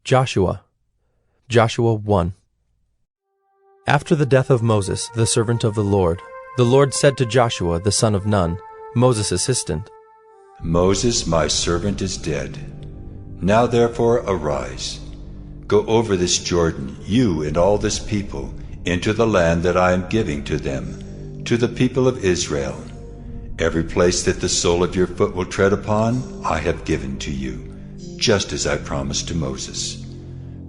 Joshua 1. After the death of Moses, the servant of the Lord said to Joshua the son of Nun, Moses' assistant, Moses, my servant, is dead. Now therefore arise. Go over this Jordan, you and all this people, into the land that I am giving to them, to the people of Israel. Every place that the sole of your foot will tread upon, I have given to you, just as I promised to Moses.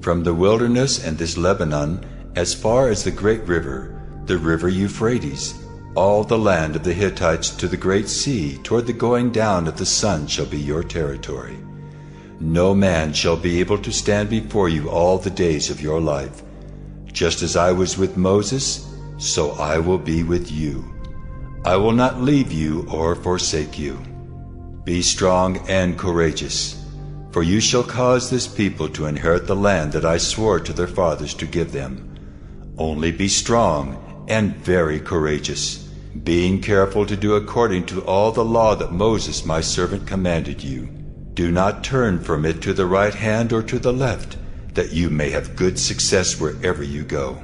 From the wilderness and this Lebanon, as far as the great river, the river Euphrates, all the land of the Hittites to the great sea, toward the going down of the sun shall be your territory. No man shall be able to stand before you all the days of your life. Just as I was with Moses, so I will be with you. I will not leave you or forsake you. Be strong and courageous, for you shall cause this people to inherit the land that I swore to their fathers to give them. Only be strong and very courageous, being careful to do according to all the law that Moses my servant commanded you. Do not turn from it to the right hand or to the left, that you may have good success wherever you go.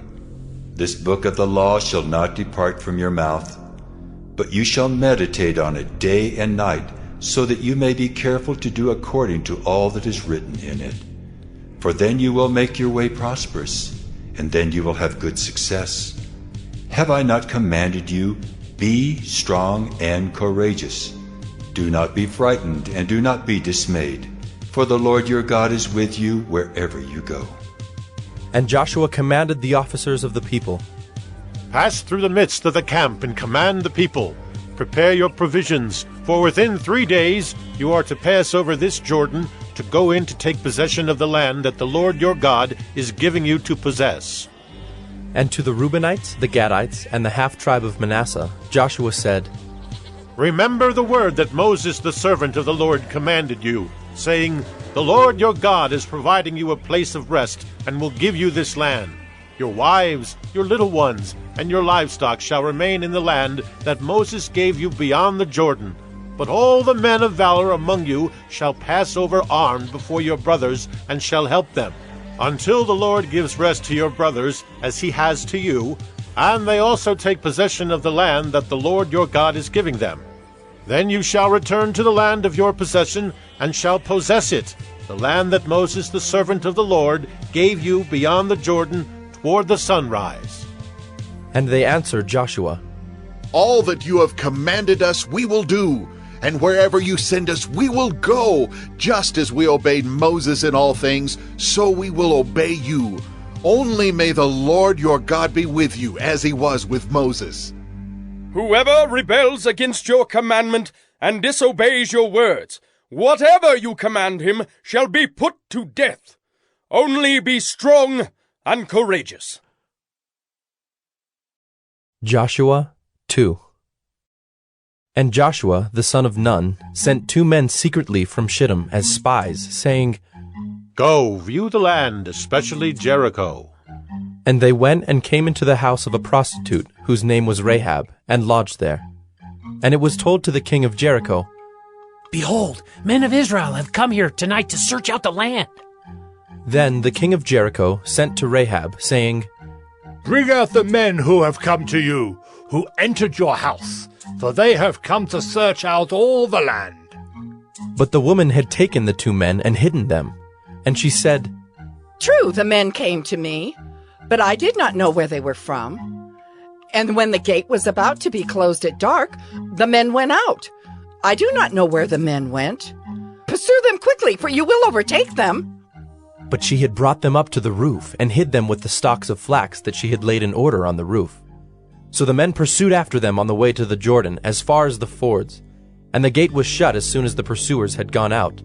This book of the law shall not depart from your mouth, but you shall meditate on it day and night, so that you may be careful to do according to all that is written in it. For then you will make your way prosperous, and then you will have good success. Have I not commanded you, be strong and courageous? Do not be frightened, and do not be dismayed, for the Lord your God is with you wherever you go. And Joshua commanded the officers of the people, Pass through the midst of the camp and command the people. Prepare your provisions, for within 3 days you are to pass over this Jordan to go in to take possession of the land that the Lord your God is giving you to possess. And to the Reubenites, the Gadites, and the half-tribe of Manasseh, Joshua said, Remember the word that Moses the servant of the Lord commanded you, saying, The Lord your God is providing you a place of rest, and will give you this land. Your wives, your little ones, and your livestock shall remain in the land that Moses gave you beyond the Jordan. But all the men of valor among you shall pass over armed before your brothers, and shall help them, until the Lord gives rest to your brothers, as he has to you, and they also take possession of the land that the Lord your God is giving them. Then you shall return to the land of your possession, and shall possess it, the land that Moses the servant of the Lord gave you beyond the Jordan toward the sunrise. And they answered Joshua, All that you have commanded us we will do, and wherever you send us we will go. Just as we obeyed Moses in all things, so we will obey you. Only may the Lord your God be with you, as he was with Moses. Whoever rebels against your commandment and disobeys your words, whatever you command him shall be put to death. Only be strong and courageous. Joshua 2. And Joshua the son of Nun sent 2 men secretly from Shittim as spies, saying, Go, view the land, especially Jericho. And they went and came into the house of a prostitute, whose name was Rahab, and lodged there. And it was told to the king of Jericho, Behold, men of Israel have come here tonight to search out the land. Then the king of Jericho sent to Rahab, saying, Bring out the men who have come to you, who entered your house, for they have come to search out all the land. But the woman had taken the 2 men and hidden them. And she said, True, the men came to me, but I did not know where they were from. And when the gate was about to be closed at dark, the men went out. I do not know where the men went. Pursue them quickly, for you will overtake them. But she had brought them up to the roof, and hid them with the stalks of flax that she had laid in order on the roof. So the men pursued after them on the way to the Jordan, as far as the fords, and the gate was shut as soon as the pursuers had gone out.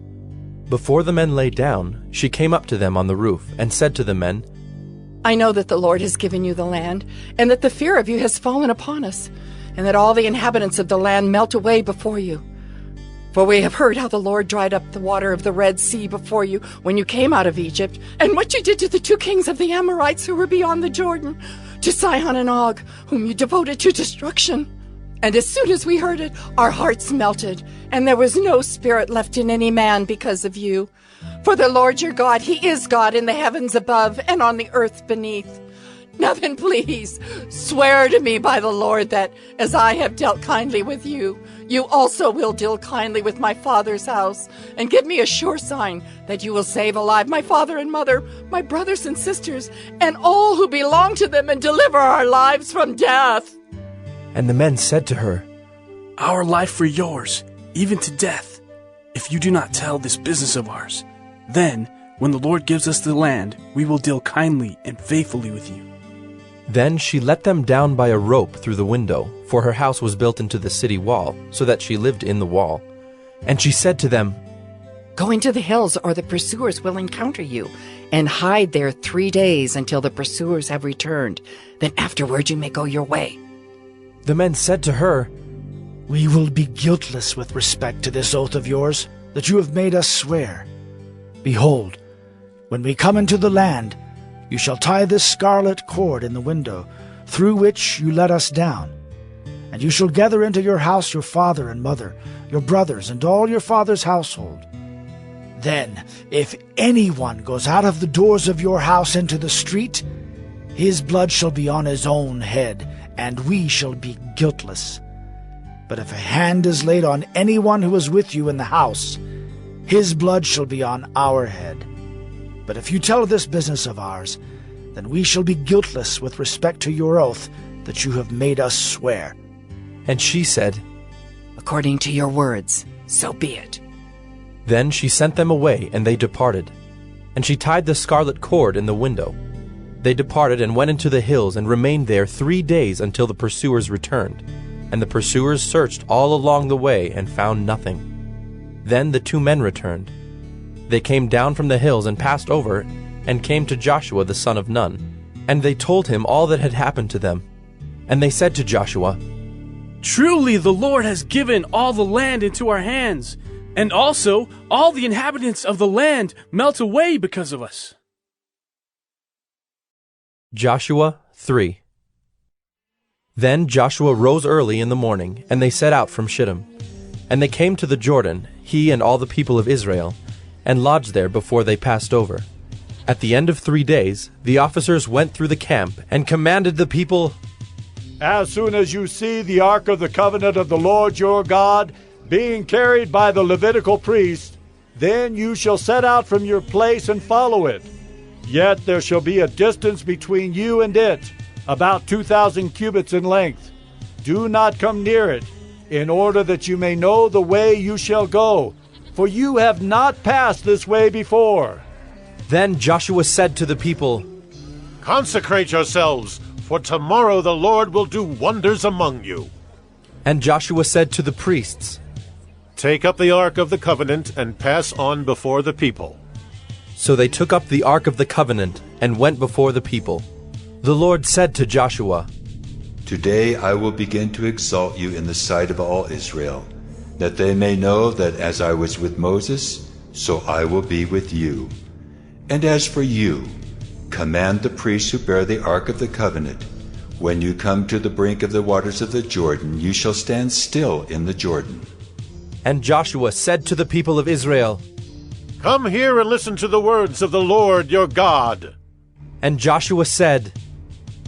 Before the men lay down, she came up to them on the roof, and said to the men, I know that the Lord has given you the land, and that the fear of you has fallen upon us, and that all the inhabitants of the land melt away before you. For we have heard how the Lord dried up the water of the Red Sea before you when you came out of Egypt, and what you did to the 2 kings of the Amorites who were beyond the Jordan, to Sihon and Og, whom you devoted to destruction. And as soon as we heard it, our hearts melted, and there was no spirit left in any man because of you. For the Lord your God, he is God in the heavens above and on the earth beneath. Now then, please, swear to me by the Lord that, as I have dealt kindly with you, you also will deal kindly with my father's house, and give me a sure sign that you will save alive my father and mother, my brothers and sisters, and all who belong to them, and deliver our lives from death. And the men said to her, Our life for yours, even to death, if you do not tell this business of ours. Then, when the Lord gives us the land, we will deal kindly and faithfully with you. Then she let them down by a rope through the window, for her house was built into the city wall, so that she lived in the wall. And she said to them, Go into the hills, or the pursuers will encounter you, and hide there 3 days until the pursuers have returned. Then afterward you may go your way. The men said to her, We will be guiltless with respect to this oath of yours that you have made us swear. Behold, when we come into the land, you shall tie this scarlet cord in the window, through which you let us down. And you shall gather into your house your father and mother, your brothers, and all your father's household. Then, if anyone goes out of the doors of your house into the street, his blood shall be on his own head, and we shall be guiltless. But if a hand is laid on anyone who is with you in the house, his blood shall be on our head. But if you tell this business of ours, then we shall be guiltless with respect to your oath that you have made us swear. And she said, According to your words, so be it. Then she sent them away, and they departed. And she tied the scarlet cord in the window. They departed and went into the hills, and remained there 3 days until the pursuers returned. And the pursuers searched all along the way, and found nothing. Then the 2 men returned. They came down from the hills and passed over, and came to Joshua the son of Nun. And they told him all that had happened to them. And they said to Joshua, Truly the Lord has given all the land into our hands, and also all the inhabitants of the land melt away because of us. Joshua 3. Then Joshua rose early in the morning, and they set out from Shittim. And they came to the Jordan, he and all the people of Israel, and lodged there before they passed over. At the end of 3 days, the officers went through the camp and commanded the people, As soon as you see the ark of the covenant of the Lord your God being carried by the Levitical priest, then you shall set out from your place and follow it. Yet there shall be a distance between you and it, about 2,000 cubits in length. Do not come near it, in order that you may know the way you shall go, for you have not passed this way before. Then Joshua said to the people, Consecrate yourselves, for tomorrow the Lord will do wonders among you. And Joshua said to the priests, Take up the ark of the covenant and pass on before the people. So they took up the ark of the covenant and went before the people. The Lord said to Joshua, Today I will begin to exalt you in the sight of all Israel, that they may know that as I was with Moses, so I will be with you. And as for you, command the priests who bear the ark of the covenant, when you come to the brink of the waters of the Jordan, you shall stand still in the Jordan. And Joshua said to the people of Israel, Come here and listen to the words of the Lord your God. And Joshua said,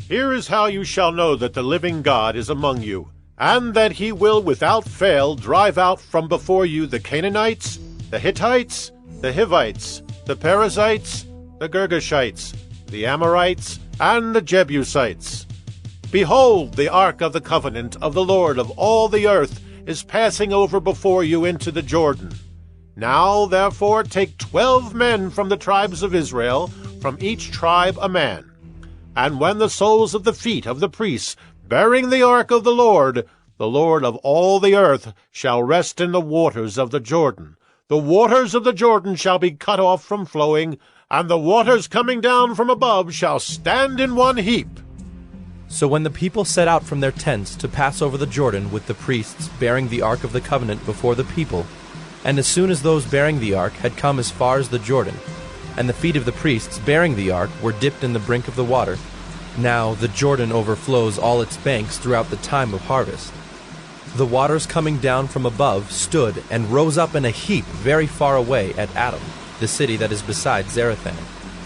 Here is how you shall know that the living God is among you, and that he will without fail drive out from before you the Canaanites, the Hittites, the Hivites, the Perizzites, the Girgashites, the Amorites, and the Jebusites. Behold, the ark of the covenant of the Lord of all the earth is passing over before you into the Jordan. Now, therefore, take 12 men from the tribes of Israel, from each tribe a man. And when the soles of the feet of the priests, bearing the ark of the Lord of all the earth, shall rest in the waters of the Jordan, the waters of the Jordan shall be cut off from flowing, and the waters coming down from above shall stand in one heap. So when the people set out from their tents to pass over the Jordan with the priests bearing the ark of the covenant before the people, and as soon as those bearing the ark had come as far as the Jordan, and the feet of the priests bearing the ark were dipped in the brink of the water, now the Jordan overflows all its banks throughout the time of harvest. The waters coming down from above stood and rose up in a heap very far away at Adam, the city that is beside Zarethan,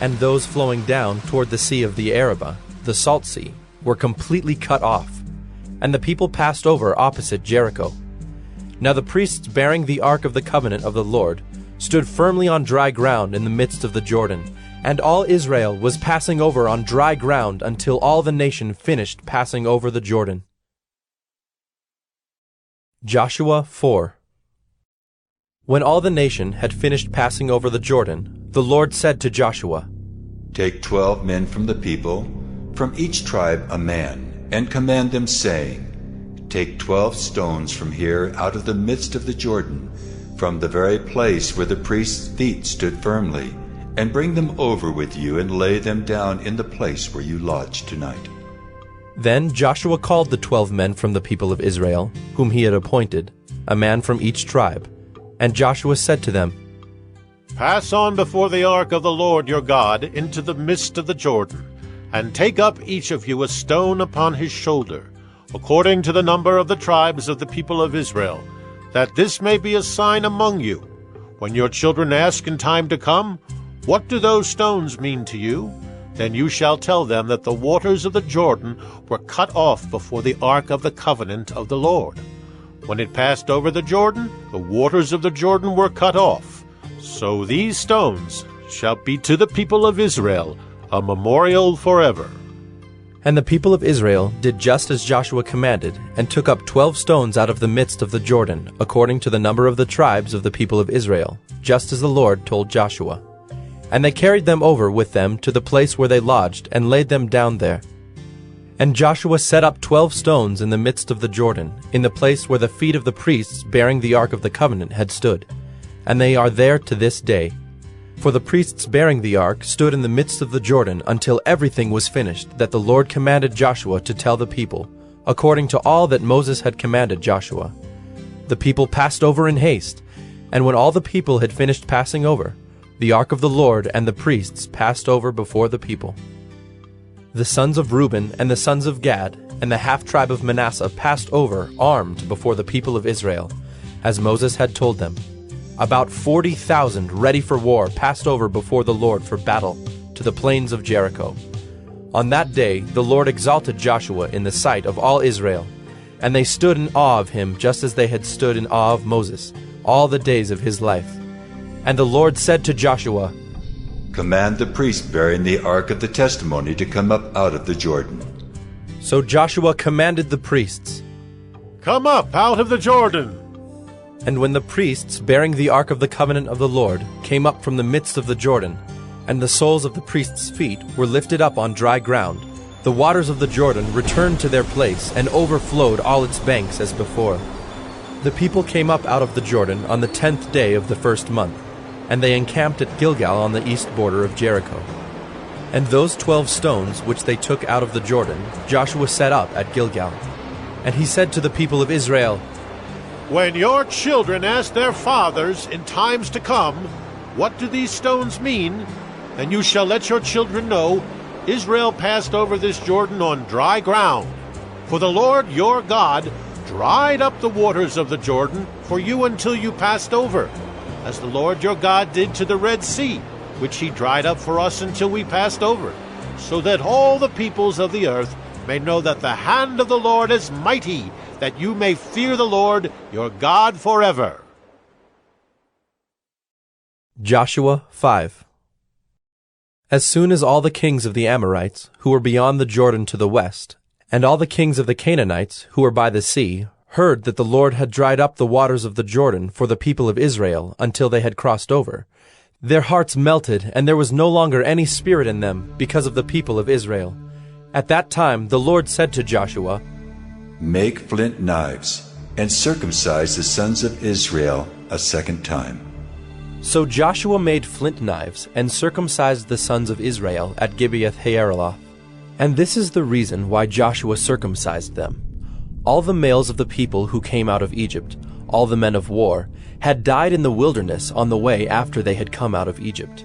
and those flowing down toward the sea of the Arabah, the Salt Sea, were completely cut off, and the people passed over opposite Jericho. Now the priests bearing the ark of the covenant of the Lord stood firmly on dry ground in the midst of the Jordan, and all Israel was passing over on dry ground until all the nation finished passing over the Jordan. Joshua 4. When all the nation had finished passing over the Jordan, the Lord said to Joshua, Take 12 men from the people, from each tribe a man, and command them, saying, Take 12 stones from here out of the midst of the Jordan, from the very place where the priest's feet stood firmly, and bring them over with you and lay them down in the place where you lodge tonight. Then Joshua called the 12 men from the people of Israel, whom he had appointed, a man from each tribe. And Joshua said to them, Pass on before the ark of the Lord your God into the midst of the Jordan, and take up each of you a stone upon his shoulder, according to the number of the tribes of the people of Israel, that this may be a sign among you. When your children ask in time to come, What do those stones mean to you? Then you shall tell them that the waters of the Jordan were cut off before the ark of the covenant of the Lord. When it passed over the Jordan, the waters of the Jordan were cut off. So these stones shall be to the people of Israel a memorial forever. And the people of Israel did just as Joshua commanded, and took up 12 stones out of the midst of the Jordan, according to the number of the tribes of the people of Israel, just as the Lord told Joshua. And they carried them over with them to the place where they lodged, and laid them down there. And Joshua set up 12 stones in the midst of the Jordan, in the place where the feet of the priests bearing the ark of the covenant had stood. And they are there to this day. For the priests bearing the ark stood in the midst of the Jordan until everything was finished that the Lord commanded Joshua to tell the people, according to all that Moses had commanded Joshua. The people passed over in haste, and when all the people had finished passing over, the ark of the Lord and the priests passed over before the people. The sons of Reuben and the sons of Gad and the half-tribe of Manasseh passed over armed before the people of Israel, as Moses had told them. About 40,000 ready for war passed over before the Lord for battle to the plains of Jericho. On that day the Lord exalted Joshua in the sight of all Israel, and they stood in awe of him just as they had stood in awe of Moses all the days of his life. And the Lord said to Joshua, Command the priest bearing the ark of the testimony to come up out of the Jordan. So Joshua commanded the priests, Come up out of the Jordan. And when the priests bearing the ark of the covenant of the Lord came up from the midst of the Jordan, and the soles of the priests' feet were lifted up on dry ground, the waters of the Jordan returned to their place and overflowed all its banks as before. The people came up out of the Jordan on the 10th day of the first month, and they encamped at Gilgal on the east border of Jericho. And those 12 stones which they took out of the Jordan Joshua set up at Gilgal. And he said to the people of Israel, When your children ask their fathers in times to come, What do these stones mean? Then you shall let your children know, Israel passed over this Jordan on dry ground. For the Lord your God dried up the waters of the Jordan for you until you passed over, as the Lord your God did to the Red Sea, which he dried up for us until we passed over, so that all the peoples of the earth may know that the hand of the Lord is mighty, that you may fear the Lord your God forever. Joshua 5. As soon as all the kings of the Amorites, who were beyond the Jordan to the west, and all the kings of the Canaanites, who were by the sea, heard that the Lord had dried up the waters of the Jordan for the people of Israel until they had crossed over, their hearts melted, and there was no longer any spirit in them because of the people of Israel. At that time the Lord said to Joshua, Make flint knives, and circumcise the sons of Israel a second time. So Joshua made flint knives, and circumcised the sons of Israel at Gibeath-haaraloth. And this is the reason why Joshua circumcised them. All the males of the people who came out of Egypt, all the men of war, had died in the wilderness on the way after they had come out of Egypt.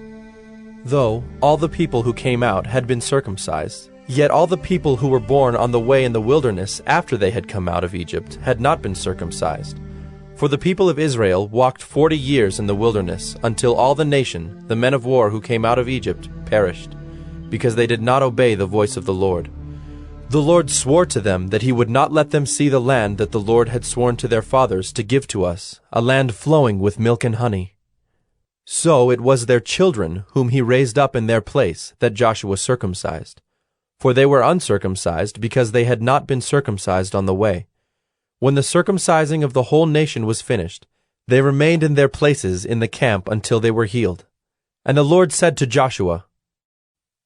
Though all the people who came out had been circumcised, yet all the people who were born on the way in the wilderness after they had come out of Egypt had not been circumcised. For the people of Israel walked 40 years in the wilderness, until all the nation, the men of war who came out of Egypt, perished, because they did not obey the voice of the Lord. The Lord swore to them that he would not let them see the land that the Lord had sworn to their fathers to give to us, a land flowing with milk and honey. So it was their children whom he raised up in their place that Joshua circumcised. For they were uncircumcised because they had not been circumcised on the way. When the circumcising of the whole nation was finished, they remained in their places in the camp until they were healed. And the Lord said to Joshua,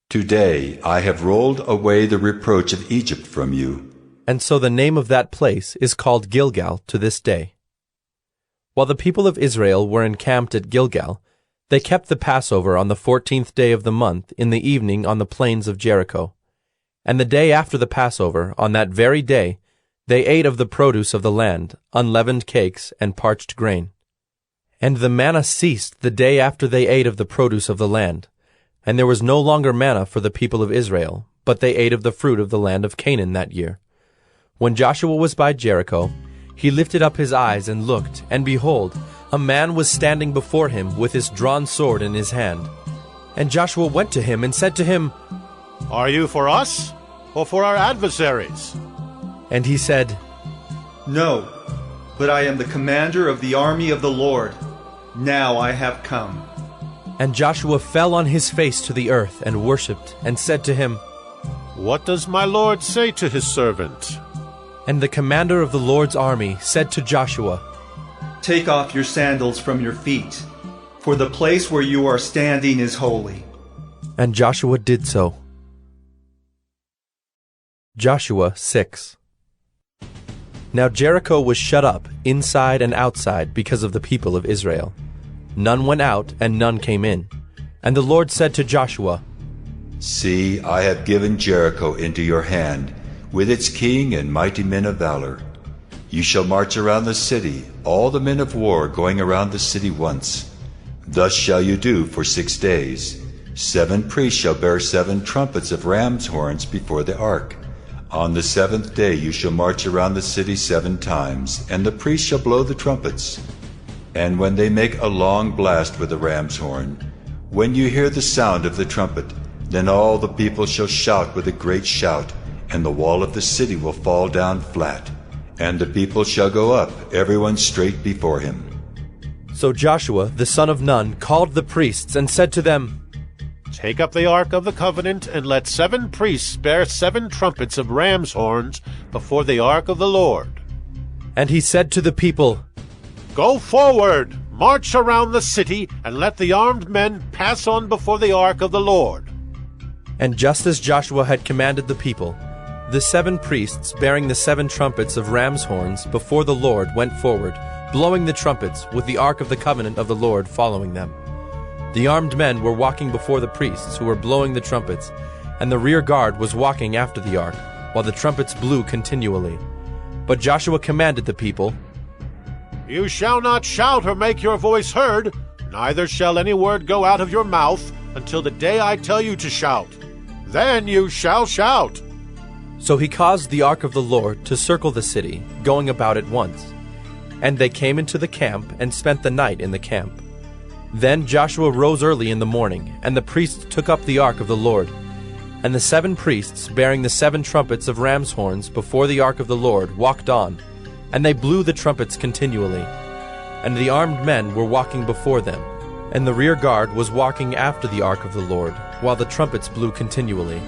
Today I have rolled away the reproach of Egypt from you. And so the name of that place is called Gilgal to this day. While the people of Israel were encamped at Gilgal, they kept the Passover on the 14th day of the month in the evening on the plains of Jericho. And the day after the Passover, on that very day, they ate of the produce of the land, unleavened cakes and parched grain. And the manna ceased the day after they ate of the produce of the land. And there was no longer manna for the people of Israel, but they ate of the fruit of the land of Canaan that year. When Joshua was by Jericho, he lifted up his eyes and looked, and behold, a man was standing before him with his drawn sword in his hand. And Joshua went to him and said to him, Are you for us, or for our adversaries? And he said, No, but I am the commander of the army of the Lord. Now I have come. And Joshua fell on his face to the earth and worshipped, and said to him, What does my Lord say to his servant? And the commander of the Lord's army said to Joshua, Take off your sandals from your feet, for the place where you are standing is holy. And Joshua did so. Joshua 6. Now Jericho was shut up, inside and outside, because of the people of Israel. None went out, and none came in. And the Lord said to Joshua, See, I have given Jericho into your hand, with its king and mighty men of valor. You shall march around the city, all the men of war going around the city once. Thus shall you do for 6 days. 7 priests shall bear 7 trumpets of ram's horns before the ark. On the 7th day you shall march around the city 7 times, and the priests shall blow the trumpets. And when they make a long blast with the ram's horn, when you hear the sound of the trumpet, then all the people shall shout with a great shout, and the wall of the city will fall down flat, and the people shall go up, everyone straight before him. So Joshua, the son of Nun, called the priests and said to them, Take up the ark of the covenant, and let 7 priests bear 7 trumpets of ram's horns before the ark of the Lord. And he said to the people, Go forward, march around the city, and let the armed men pass on before the ark of the Lord. And just as Joshua had commanded the people, the 7 priests bearing the 7 trumpets of ram's horns before the Lord went forward, blowing the trumpets, with the ark of the covenant of the Lord following them. The armed men were walking before the priests who were blowing the trumpets, and the rear guard was walking after the ark, while the trumpets blew continually. But Joshua commanded the people, You shall not shout or make your voice heard, neither shall any word go out of your mouth until the day I tell you to shout. Then you shall shout. So he caused the ark of the Lord to circle the city, going about it once. And they came into the camp and spent the night in the camp. Then Joshua rose early in the morning, and the priests took up the ark of the Lord. And the 7 priests, bearing the 7 trumpets of ram's horns before the ark of the Lord, walked on, and they blew the trumpets continually. And the armed men were walking before them, and the rear guard was walking after the ark of the Lord, while the trumpets blew continually.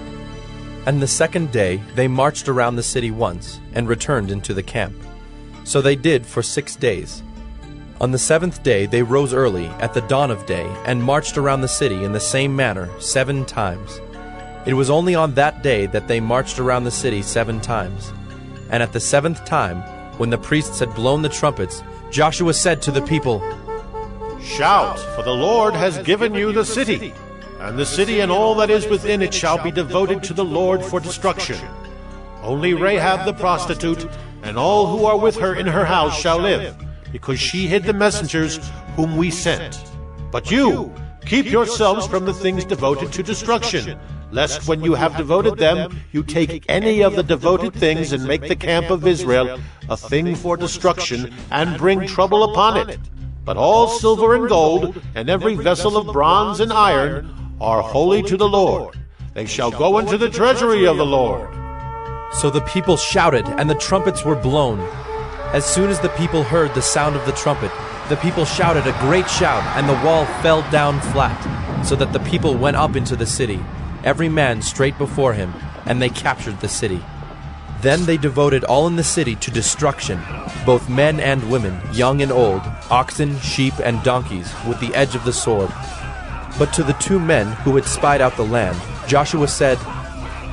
And the 2nd day they marched around the city once, and returned into the camp. So they did for 6 days. On the 7th day they rose early, at the dawn of day, and marched around the city in the same manner 7 times. It was only on that day that they marched around the city 7 times. And at the 7th time, when the priests had blown the trumpets, Joshua said to the people, Shout, for the Lord has given you the city, and the city and all that is within it shall be devoted to the Lord for destruction. Only Rahab the prostitute, and all who are with her in her house shall live, because she hid the messengers whom we sent. But you, keep yourselves from the things devoted to destruction, lest when you have devoted them, you take any of the devoted things and make the camp of Israel a thing for destruction, and bring trouble upon it. But all silver and gold, and every vessel of bronze and iron, are holy to the Lord. They shall go into the treasury of the Lord. So the people shouted, and the trumpets were blown. As soon as the people heard the sound of the trumpet, the people shouted a great shout, and the wall fell down flat, so that the people went up into the city, every man straight before him, and they captured the city. Then they devoted all in the city to destruction, both men and women, young and old, oxen, sheep, and donkeys, with the edge of the sword. But to the 2 men who had spied out the land, Joshua said,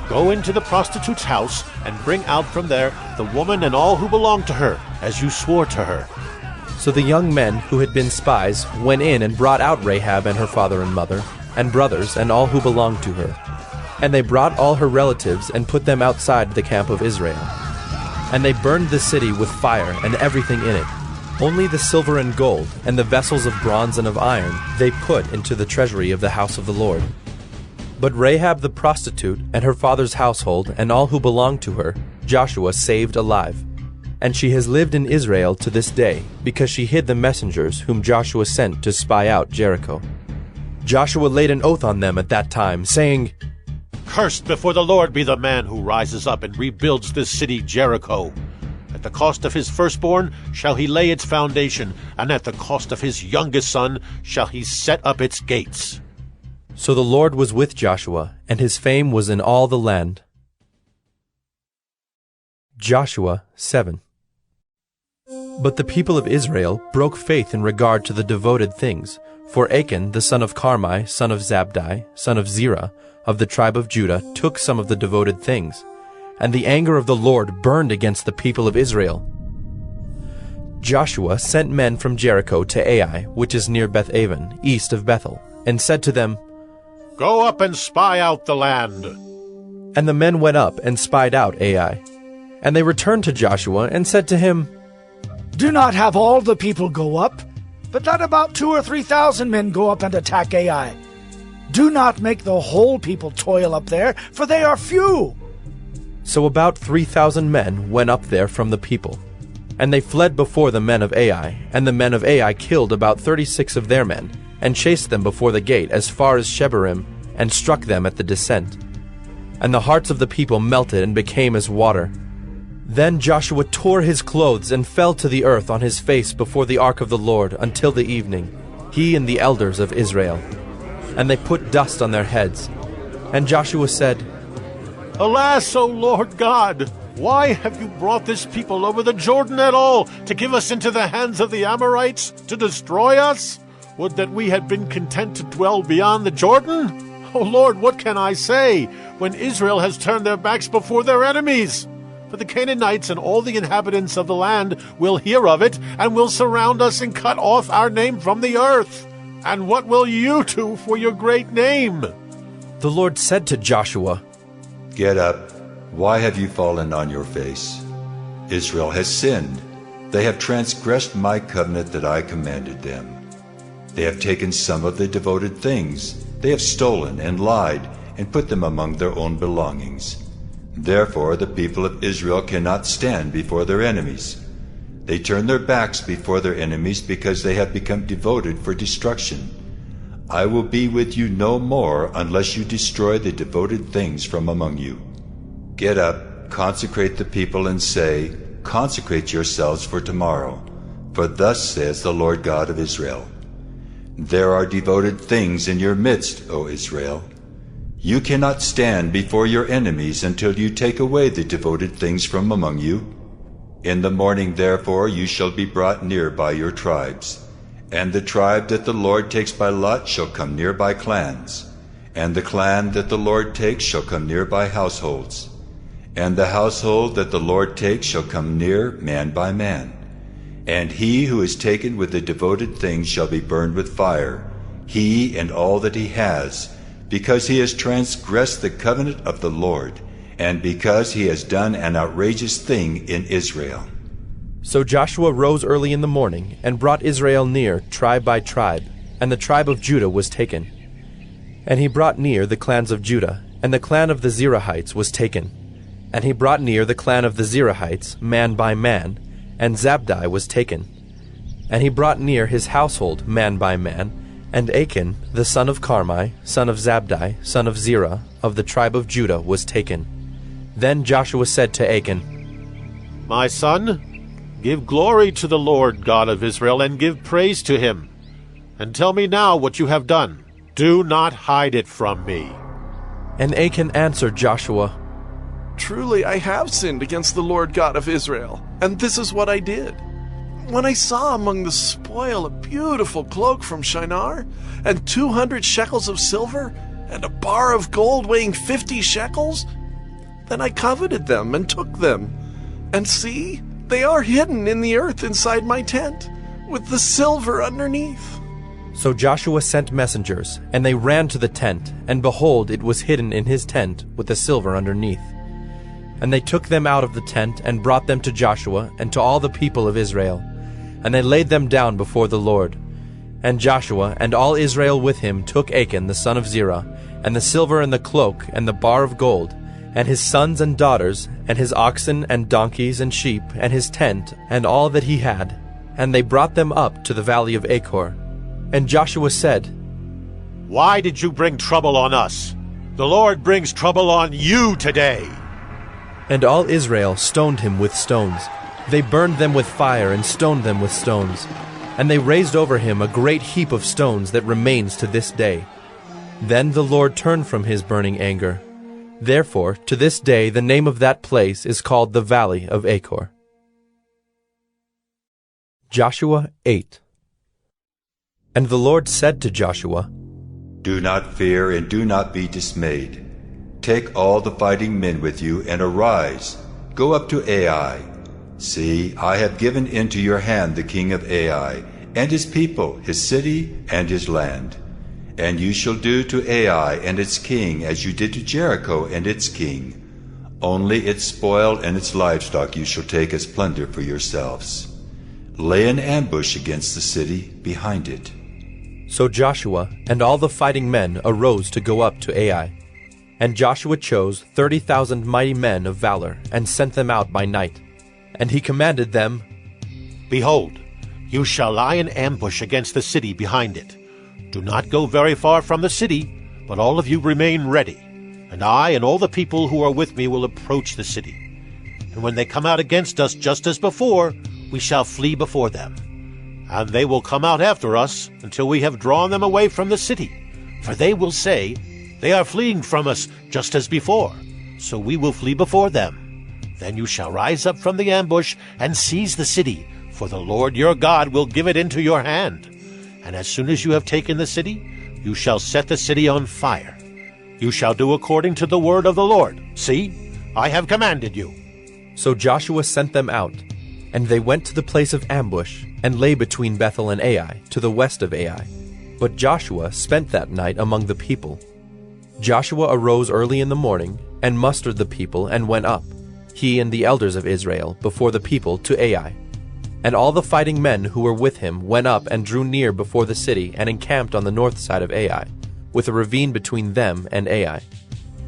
Go into the prostitute's house, and bring out from there the woman and all who belong to her, as you swore to her. So the young men who had been spies went in and brought out Rahab and her father and mother, and brothers, and all who belonged to her. And they brought all her relatives and put them outside the camp of Israel. And they burned the city with fire and everything in it. Only the silver and gold, and the vessels of bronze and of iron, they put into the treasury of the house of the Lord. But Rahab the prostitute, and her father's household, and all who belonged to her, Joshua saved alive. And she has lived in Israel to this day, because she hid the messengers whom Joshua sent to spy out Jericho. Joshua laid an oath on them at that time, saying, Cursed before the Lord be the man who rises up and rebuilds this city Jericho. At the cost of his firstborn shall he lay its foundation, and at the cost of his youngest son shall he set up its gates. So the Lord was with Joshua, and his fame was in all the land. Joshua 7. But the people of Israel broke faith in regard to the devoted things, for Achan the son of Carmi, son of Zabdi, son of Zerah, of the tribe of Judah, took some of the devoted things, and the anger of the Lord burned against the people of Israel. Joshua sent men from Jericho to Ai, which is near Beth-aven, east of Bethel, and said to them, Go up and spy out the land. And the men went up and spied out Ai. And they returned to Joshua and said to him, Do not have all the people go up, but let about 2,000 or 3,000 men go up and attack Ai. Do not make the whole people toil up there, for they are few. So about 3,000 men went up there from the people. And they fled before the men of Ai, and the men of Ai killed about 36 of their men, and chased them before the gate as far as Shebarim, and struck them at the descent. And the hearts of the people melted and became as water. Then Joshua tore his clothes and fell to the earth on his face before the ark of the Lord until the evening, he and the elders of Israel. And they put dust on their heads. And Joshua said, Alas, O Lord God, why have you brought this people over the Jordan at all, to give us into the hands of the Amorites, to destroy us? Would that we had been content to dwell beyond the Jordan? O Lord, what can I say, when Israel has turned their backs before their enemies? For the Canaanites and all the inhabitants of the land will hear of it, and will surround us and cut off our name from the earth. And what will you do for your great name? The Lord said to Joshua, Get up. Why have you fallen on your face? Israel has sinned. They have transgressed my covenant that I commanded them. They have taken some of the devoted things. They have stolen and lied and put them among their own belongings. Therefore the people of Israel cannot stand before their enemies. They turn their backs before their enemies because they have become devoted for destruction. I will be with you no more unless you destroy the devoted things from among you. Get up, consecrate the people, and say, Consecrate yourselves for tomorrow, for thus says the Lord God of Israel. There are devoted things in your midst, O Israel. You cannot stand before your enemies until you take away the devoted things from among you. In the morning, therefore, you shall be brought near by your tribes. And the tribe that the Lord takes by lot shall come near by clans. And the clan that the Lord takes shall come near by households. And the household that the Lord takes shall come near man by man. And he who is taken with the devoted things shall be burned with fire, he and all that he has, because he has transgressed the covenant of the Lord, and because he has done an outrageous thing in Israel. So Joshua rose early in the morning, and brought Israel near, tribe by tribe, and the tribe of Judah was taken. And he brought near the clans of Judah, And the clan of the Zerahites was taken. And he brought near the clan of the Zerahites, man by man, and Zabdi was taken. And he brought near his household, man by man, and Achan, the son of Carmi, son of Zabdi, son of Zerah, of the tribe of Judah, was taken. Then Joshua said to Achan, My son, give glory to the Lord God of Israel, and give praise to him. And tell me now what you have done. Do not hide it from me. And Achan answered Joshua, Truly I have sinned against the Lord God of Israel, and this is what I did. When I saw among the spoil a beautiful cloak from Shinar, and 200 shekels of silver, and a bar of gold weighing 50 shekels, then I coveted them and took them. And see, they are hidden in the earth inside my tent, with the silver underneath. So Joshua sent messengers, and they ran to the tent, and behold, it was hidden in his tent, with the silver underneath. And they took them out of the tent, and brought them to Joshua, and to all the people of Israel. And they laid them down before the Lord. And Joshua and all Israel with him took Achan the son of Zerah, and the silver and the cloak, and the bar of gold, and his sons and daughters, and his oxen and donkeys and sheep, and his tent, and all that he had. And they brought them up to the valley of Achor. And Joshua said, Why did you bring trouble on us? The Lord brings trouble on you today. And all Israel stoned him with stones. They burned them with fire and stoned them with stones. And they raised over him a great heap of stones that remains to this day. Then the Lord turned from his burning anger. Therefore, to this day the name of that place is called the Valley of Achor. Joshua 8. And the Lord said to Joshua, Do not fear and do not be dismayed. Take all the fighting men with you and arise. Go up to Ai. See, I have given into your hand the king of Ai, and his people, his city, and his land. And you shall do to Ai and its king as you did to Jericho and its king. Only its spoil and its livestock you shall take as plunder for yourselves. Lay an ambush against the city behind it. So Joshua and all the fighting men arose to go up to Ai. And Joshua chose 30,000 mighty men of valor, and sent them out by night. And he commanded them, Behold, you shall lie in ambush against the city behind it. Do not go very far from the city, but all of you remain ready. And I and all the people who are with me will approach the city. And when they come out against us just as before, we shall flee before them. And they will come out after us until we have drawn them away from the city. For they will say, They are fleeing from us just as before, so we will flee before them. Then you shall rise up from the ambush and seize the city, for the Lord your God will give it into your hand. And as soon as you have taken the city, you shall set the city on fire. You shall do according to the word of the Lord. See, I have commanded you. So Joshua sent them out, and they went to the place of ambush, and lay between Bethel and Ai, to the west of Ai. But Joshua spent that night among the people. Joshua arose early in the morning, and mustered the people, and went up, he and the elders of Israel, before the people to Ai. And all the fighting men who were with him went up and drew near before the city, and encamped on the north side of Ai, with a ravine between them and Ai.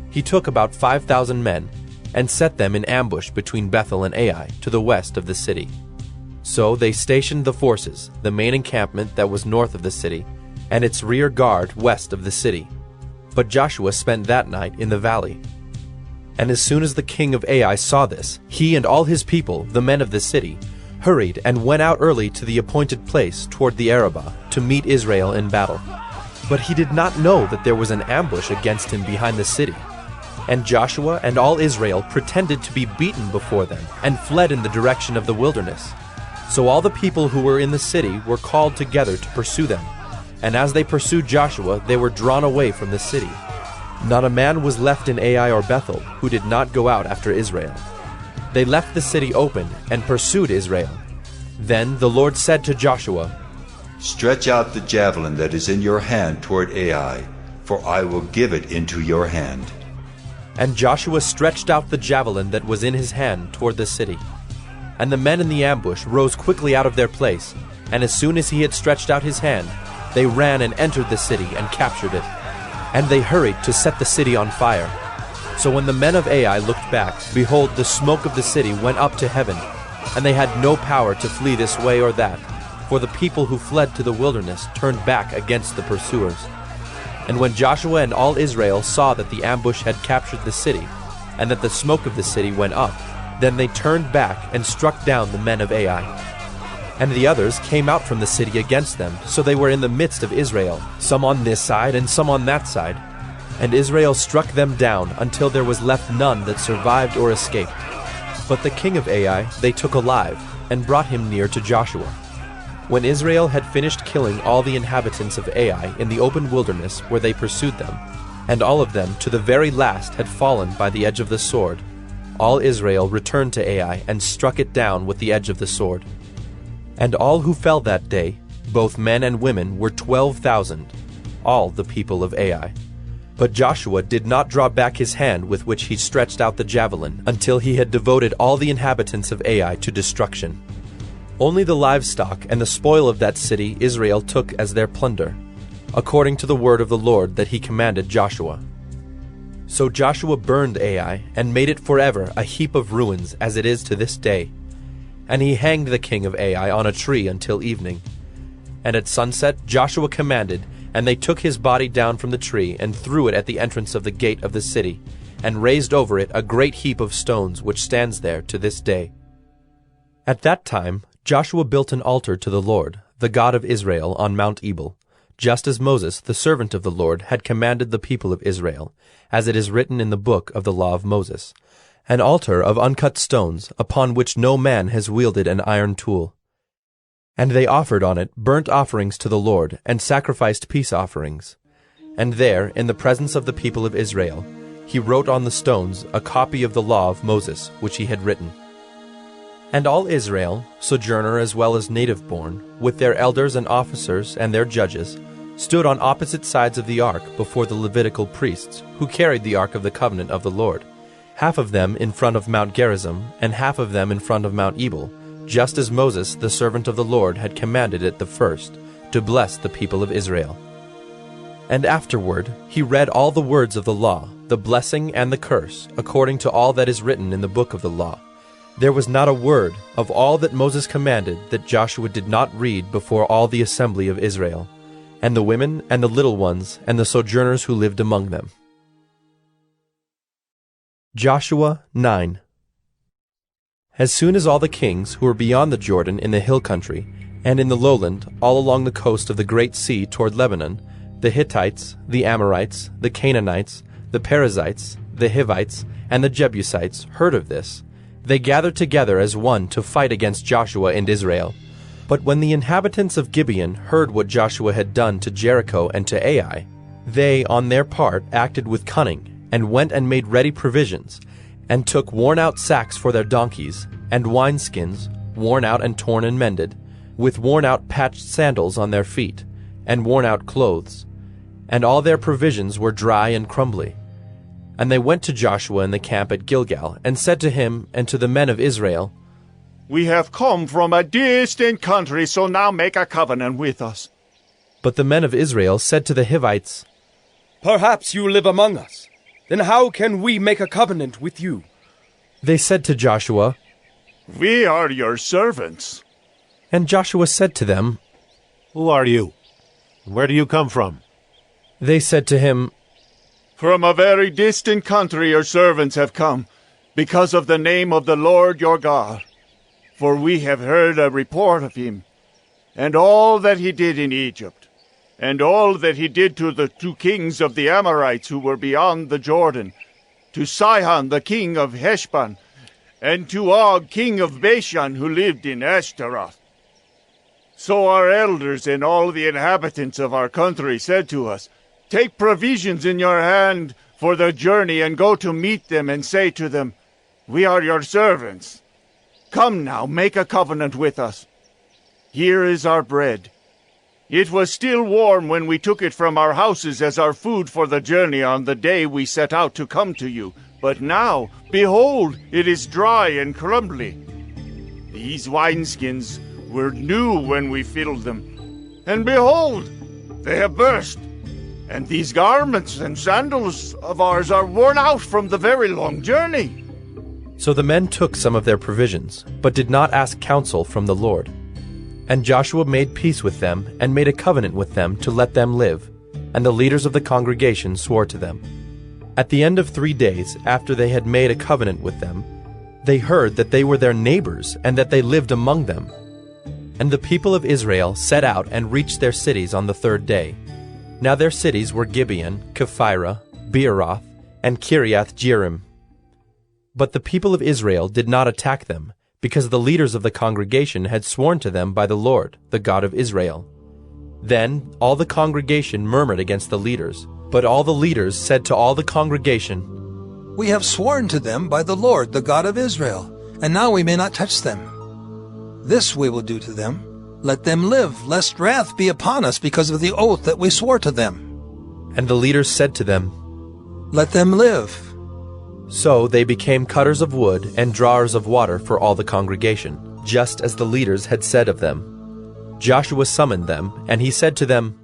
He took about 5,000 men, and set them in ambush between Bethel and Ai, to the west of the city. So they stationed the forces, the main encampment that was north of the city, and its rear guard west of the city. But Joshua spent that night in the valley. And as soon as the king of Ai saw this, he and all his people, the men of the city, hurried and went out early to the appointed place toward the Arabah, to meet Israel in battle. But he did not know that there was an ambush against him behind the city. And Joshua and all Israel pretended to be beaten before them, and fled in the direction of the wilderness. So all the people who were in the city were called together to pursue them. And as they pursued Joshua, they were drawn away from the city. Not a man was left in Ai or Bethel who did not go out after Israel. They left the city open and pursued Israel. Then the Lord said to Joshua, Stretch out the javelin that is in your hand toward Ai, for I will give it into your hand. And Joshua stretched out the javelin that was in his hand toward the city. And the men in the ambush rose quickly out of their place, and as soon as he had stretched out his hand, they ran and entered the city and captured it. And they hurried to set the city on fire. So when the men of Ai looked back, behold, the smoke of the city went up to heaven, and they had no power to flee this way or that, for the people who fled to the wilderness turned back against the pursuers. And when Joshua and all Israel saw that the ambush had captured the city, and that the smoke of the city went up, then they turned back and struck down the men of Ai. And the others came out from the city against them, so they were in the midst of Israel, some on this side and some on that side. And Israel struck them down until there was left none that survived or escaped. But the king of Ai they took alive, and brought him near to Joshua. When Israel had finished killing all the inhabitants of Ai in the open wilderness where they pursued them, and all of them to the very last had fallen by the edge of the sword, all Israel returned to Ai and struck it down with the edge of the sword. And all who fell that day, both men and women, were 12,000, all the people of Ai. But Joshua did not draw back his hand with which he stretched out the javelin until he had devoted all the inhabitants of Ai to destruction. Only the livestock and the spoil of that city Israel took as their plunder, according to the word of the Lord that he commanded Joshua. So Joshua burned Ai and made it forever a heap of ruins as it is to this day. And he hanged the king of Ai on a tree until evening. And at sunset Joshua commanded, and they took his body down from the tree and threw it at the entrance of the gate of the city, and raised over it a great heap of stones which stands there to this day. At that time Joshua built an altar to the Lord, the God of Israel, on Mount Ebal, just as Moses, the servant of the Lord, had commanded the people of Israel, as it is written in the book of the law of Moses, an altar of uncut stones, upon which no man has wielded an iron tool. And they offered on it burnt offerings to the Lord, and sacrificed peace offerings. And there, in the presence of the people of Israel, he wrote on the stones a copy of the law of Moses, which he had written. And all Israel, sojourner as well as native-born, with their elders and officers and their judges, stood on opposite sides of the ark before the Levitical priests, who carried the ark of the covenant of the Lord, half of them in front of Mount Gerizim, and half of them in front of Mount Ebal, just as Moses, the servant of the Lord, had commanded it the first, to bless the people of Israel. And afterward he read all the words of the law, the blessing and the curse, according to all that is written in the book of the law. There was not a word of all that Moses commanded that Joshua did not read before all the assembly of Israel, and the women and the little ones and the sojourners who lived among them. Joshua 9. As soon as all the kings who were beyond the Jordan in the hill country, and in the lowland, all along the coast of the great sea toward Lebanon, the Hittites, the Amorites, the Canaanites, the Perizzites, the Hivites, and the Jebusites heard of this, they gathered together as one to fight against Joshua and Israel. But when the inhabitants of Gibeon heard what Joshua had done to Jericho and to Ai, they, on their part, acted with cunning, and went and made ready provisions, and took worn-out sacks for their donkeys, and wineskins, worn out and torn and mended, with worn-out patched sandals on their feet, and worn-out clothes. And all their provisions were dry and crumbly. And they went to Joshua in the camp at Gilgal, and said to him and to the men of Israel, "We have come from a distant country, so now make a covenant with us." But the men of Israel said to the Hivites, "Perhaps you live among us. Then how can we make a covenant with you?" They said to Joshua, "We are your servants." And Joshua said to them, "Who are you? Where do you come from?" They said to him, "From a very distant country your servants have come, because of the name of the Lord your God. For we have heard a report of him, and all that he did in Egypt, and all that he did to the 2 kings of the Amorites who were beyond the Jordan, to Sihon the king of Heshbon, and to Og king of Bashan who lived in Ashtaroth. So our elders and all the inhabitants of our country said to us, 'Take provisions in your hand for the journey, and go to meet them, and say to them, We are your servants. Come now, make a covenant with us. Here is our bread. It was still warm when we took it from our houses as our food for the journey on the day we set out to come to you. But now, behold, it is dry and crumbly. These wineskins were new when we filled them, and behold, they have burst. And these garments and sandals of ours are worn out from the very long journey. So the men took some of their provisions, but did not ask counsel from the Lord. And Joshua made peace with them, and made a covenant with them to let them live. And the leaders of the congregation swore to them. At the end of 3 days, after they had made a covenant with them, they heard that they were their neighbors, and that they lived among them. And the people of Israel set out and reached their cities on the 3rd day. Now their cities were Gibeon, Kephirah, Beeroth, and Kiriath-Jearim. But the people of Israel did not attack them, because the leaders of the congregation had sworn to them by the Lord, the God of Israel. Then all the congregation murmured against the leaders, but all the leaders said to all the congregation, "We have sworn to them by the Lord, the God of Israel, and now we may not touch them. This we will do to them. Let them live, lest wrath be upon us because of the oath that we swore to them." And the leaders said to them, "Let them live." So they became cutters of wood and drawers of water for all the congregation, just as the leaders had said of them. Joshua summoned them, and he said to them,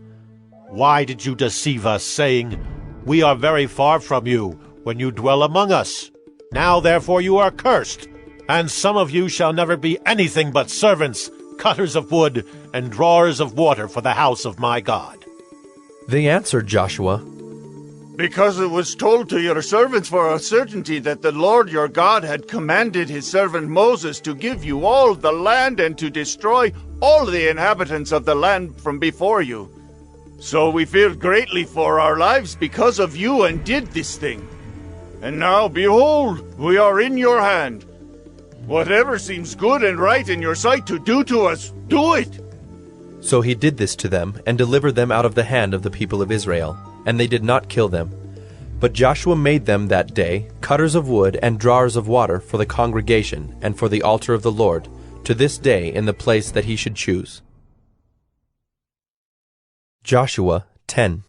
"Why did you deceive us, saying, 'We are very far from you,' when you dwell among us? Now therefore you are cursed, and some of you shall never be anything but servants, cutters of wood, and drawers of water for the house of my God." They answered Joshua, "Because it was told to your servants for a certainty that the Lord your God had commanded his servant Moses to give you all the land and to destroy all the inhabitants of the land from before you. So we feared greatly for our lives because of you and did this thing. And now, behold, we are in your hand. Whatever seems good and right in your sight to do to us, do it." So he did this to them, and delivered them out of the hand of the people of Israel, and they did not kill them. But Joshua made them that day cutters of wood and drawers of water for the congregation and for the altar of the Lord, to this day in the place that he should choose. Joshua 10.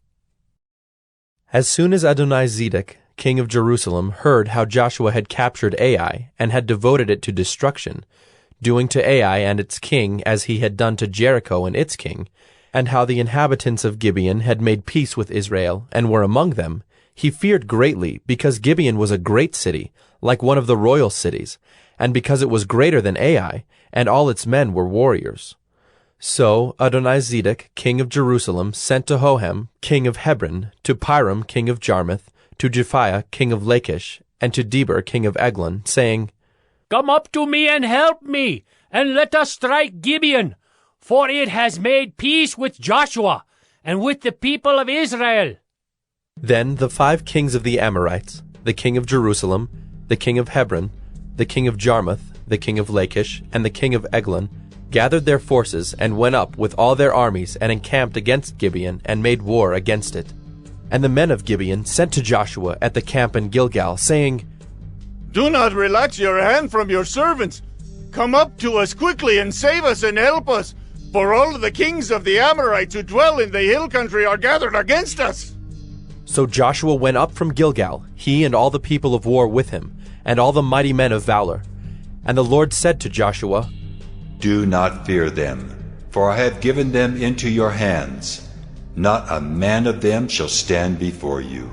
As soon as Adonizedek, king of Jerusalem, heard how Joshua had captured Ai and had devoted it to destruction, doing to Ai and its king as he had done to Jericho and its king, and how the inhabitants of Gibeon had made peace with Israel and were among them, he feared greatly, because Gibeon was a great city, like one of the royal cities, and because it was greater than Ai, and all its men were warriors. So Adonizedek, king of Jerusalem, sent to Hoham, king of Hebron, to Piram, king of Jarmuth, to Japhiah, king of Lachish, and to Deber, king of Eglon, saying, "Come up to me and help me, and let us strike Gibeon, for it has made peace with Joshua and with the people of Israel." Then the 5 kings of the Amorites, the king of Jerusalem, the king of Hebron, the king of Jarmuth, the king of Lachish, and the king of Eglon, gathered their forces and went up with all their armies and encamped against Gibeon and made war against it. And the men of Gibeon sent to Joshua at the camp in Gilgal, saying, "Do not relax your hand from your servants. Come up to us quickly and save us and help us, for all the kings of the Amorites who dwell in the hill country are gathered against us." So Joshua went up from Gilgal, he and all the people of war with him, and all the mighty men of valor. And the Lord said to Joshua, "Do not fear them, for I have given them into your hands. Not a man of them shall stand before you."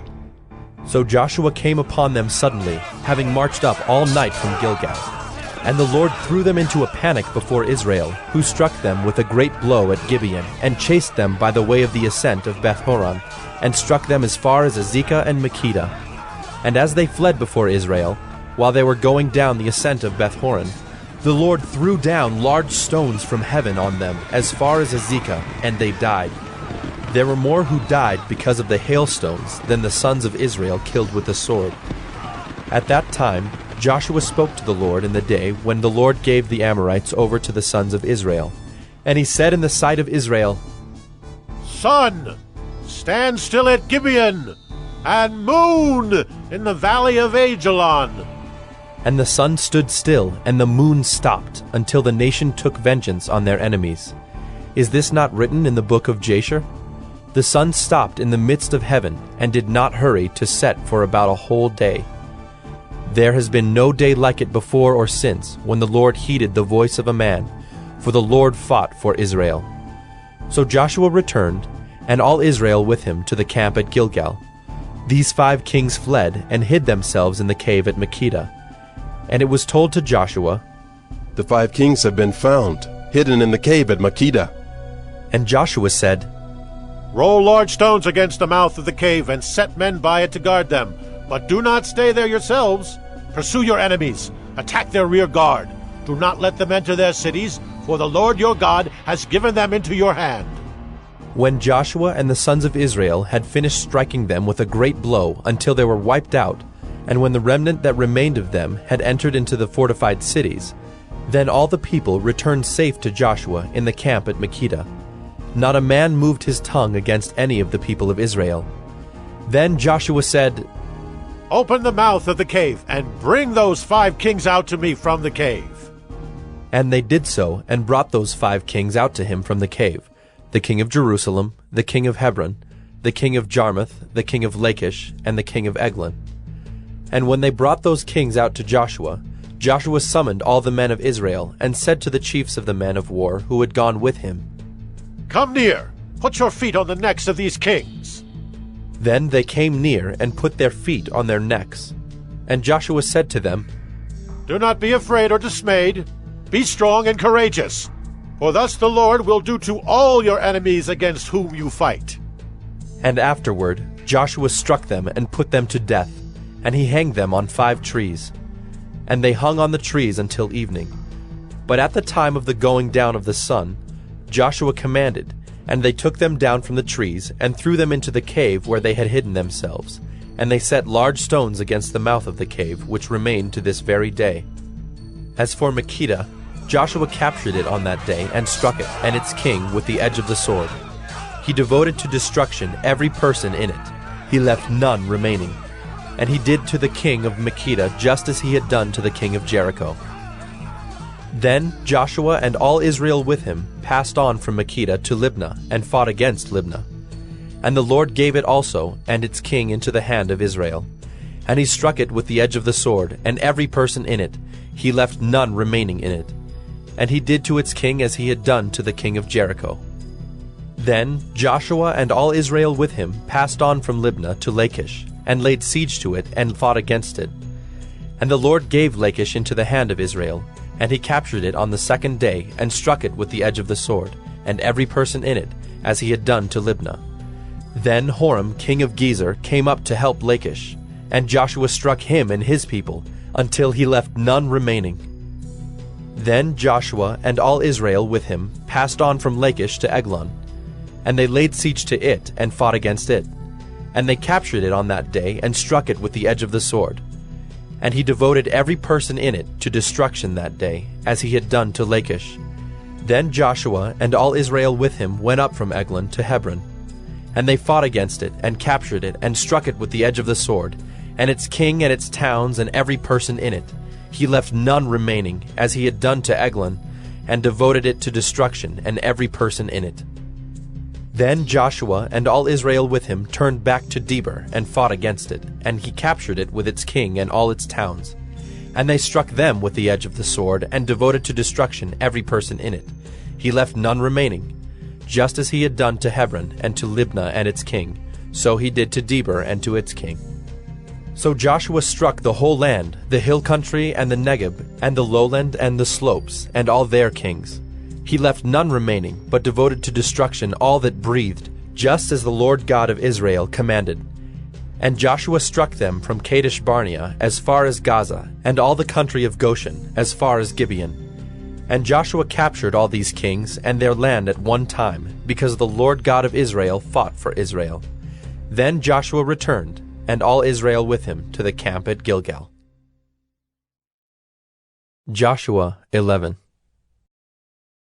So Joshua came upon them suddenly, having marched up all night from Gilgal. And the Lord threw them into a panic before Israel, who struck them with a great blow at Gibeon, and chased them by the way of the ascent of Beth-horon, and struck them as far as Azekah and Makkedah. And as they fled before Israel, while they were going down the ascent of Beth-horon, the Lord threw down large stones from heaven on them as far as Azekah, and they died. There were more who died because of the hailstones than the sons of Israel killed with the sword. At that time Joshua spoke to the Lord in the day when the Lord gave the Amorites over to the sons of Israel. And he said in the sight of Israel, "Sun, stand still at Gibeon, and moon in the valley of Ajalon." And the sun stood still, and the moon stopped, until the nation took vengeance on their enemies. Is this not written in the book of Jasher? The sun stopped in the midst of heaven, and did not hurry to set for about a whole day. There has been no day like it before or since, when the Lord heeded the voice of a man, for the Lord fought for Israel. So Joshua returned, and all Israel with him to the camp at Gilgal. These 5 kings fled and hid themselves in the cave at Makkedah. And it was told to Joshua, "The 5 kings have been found, hidden in the cave at Makkedah." And Joshua said, Roll large stones against the mouth of the cave and set men by it to guard them. But do not stay there yourselves. Pursue your enemies. Attack their rear guard. Do not let them enter their cities, for the Lord your God has given them into your hand. When Joshua and the sons of Israel had finished striking them with a great blow until they were wiped out, and when the remnant that remained of them had entered into the fortified cities, then all the people returned safe to Joshua in the camp at Makkedah. Not a man moved his tongue against any of the people of Israel. Then Joshua said, Open the mouth of the cave, and bring those 5 kings out to me from the cave. And they did so, and brought those 5 kings out to him from the cave, the king of Jerusalem, the king of Hebron, the king of Jarmuth, the king of Lachish, and the king of Eglon. And when they brought those kings out to Joshua, Joshua summoned all the men of Israel, and said to the chiefs of the men of war who had gone with him, Come near, put your feet on the necks of these kings. Then they came near and put their feet on their necks. And Joshua said to them, Do not be afraid or dismayed. Be strong and courageous, for thus the Lord will do to all your enemies against whom you fight. And afterward Joshua struck them and put them to death, and he hanged them on 5 trees. And they hung on the trees until evening. But at the time of the going down of the sun, Joshua commanded, and they took them down from the trees, and threw them into the cave where they had hidden themselves. And they set large stones against the mouth of the cave, which remain to this very day. As for Makkedah, Joshua captured it on that day, and struck it, and its king, with the edge of the sword. He devoted to destruction every person in it. He left none remaining. And he did to the king of Makkedah just as he had done to the king of Jericho. Then Joshua and all Israel with him passed on from Makkedah to Libnah, and fought against Libnah. And the Lord gave it also, and its king, into the hand of Israel. And he struck it with the edge of the sword, and every person in it. He left none remaining in it. And he did to its king as he had done to the king of Jericho. Then Joshua and all Israel with him passed on from Libnah to Lachish, and laid siege to it, and fought against it. And the Lord gave Lachish into the hand of Israel, and he captured it on the 2nd day, and struck it with the edge of the sword, and every person in it, as he had done to Libnah. Then Horam king of Gezer came up to help Lachish, and Joshua struck him and his people, until he left none remaining. Then Joshua and all Israel with him passed on from Lachish to Eglon, and they laid siege to it, and fought against it. And they captured it on that day, and struck it with the edge of the sword. And he devoted every person in it to destruction that day, as he had done to Lachish. Then Joshua and all Israel with him went up from Eglon to Hebron. And they fought against it, and captured it, and struck it with the edge of the sword, and its king and its towns and every person in it. He left none remaining, as he had done to Eglon, and devoted it to destruction, and every person in it. Then Joshua and all Israel with him turned back to Debir, and fought against it, and he captured it with its king and all its towns. And they struck them with the edge of the sword, and devoted to destruction every person in it. He left none remaining. Just as he had done to Hebron and to Libnah and its king, so he did to Debir and to its king. So Joshua struck the whole land, the hill country and the Negeb, and the lowland and the slopes, and all their kings. He left none remaining, but devoted to destruction all that breathed, just as the Lord God of Israel commanded. And Joshua struck them from Kadesh Barnea as far as Gaza, and all the country of Goshen as far as Gibeon. And Joshua captured all these kings and their land at one time, because the Lord God of Israel fought for Israel. Then Joshua returned, and all Israel with him, to the camp at Gilgal. Joshua 11.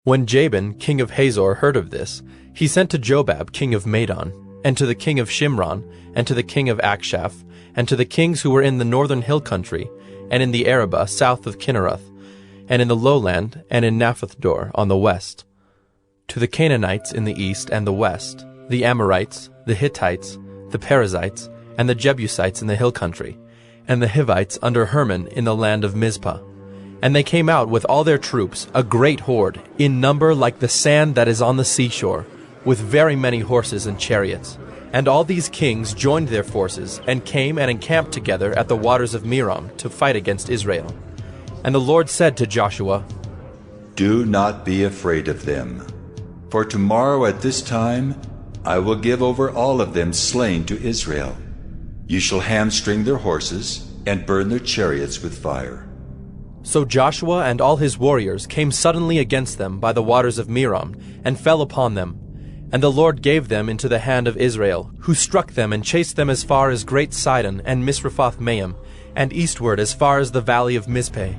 When Jabin, king of Hazor, heard of this, he sent to Jobab, king of Madon, and to the king of Shimron, and to the king of Akshaph, and to the kings who were in the northern hill country, and in the Arabah south of Kinneroth, and in the lowland, and in Naphthdor on the west, to the Canaanites in the east and the west, the Amorites, the Hittites, the Perizzites, and the Jebusites in the hill country, and the Hivites under Hermon in the land of Mizpah. And they came out with all their troops, a great horde, in number like the sand that is on the seashore, with very many horses and chariots. And all these kings joined their forces, and came and encamped together at the waters of Merom to fight against Israel. And the Lord said to Joshua, Do not be afraid of them, for tomorrow at this time I will give over all of them slain to Israel. You shall hamstring their horses, and burn their chariots with fire. So Joshua and all his warriors came suddenly against them by the waters of Merom, and fell upon them. And the Lord gave them into the hand of Israel, who struck them and chased them as far as Great Sidon and Misrephoth-Maim, and eastward as far as the valley of Mizpeh.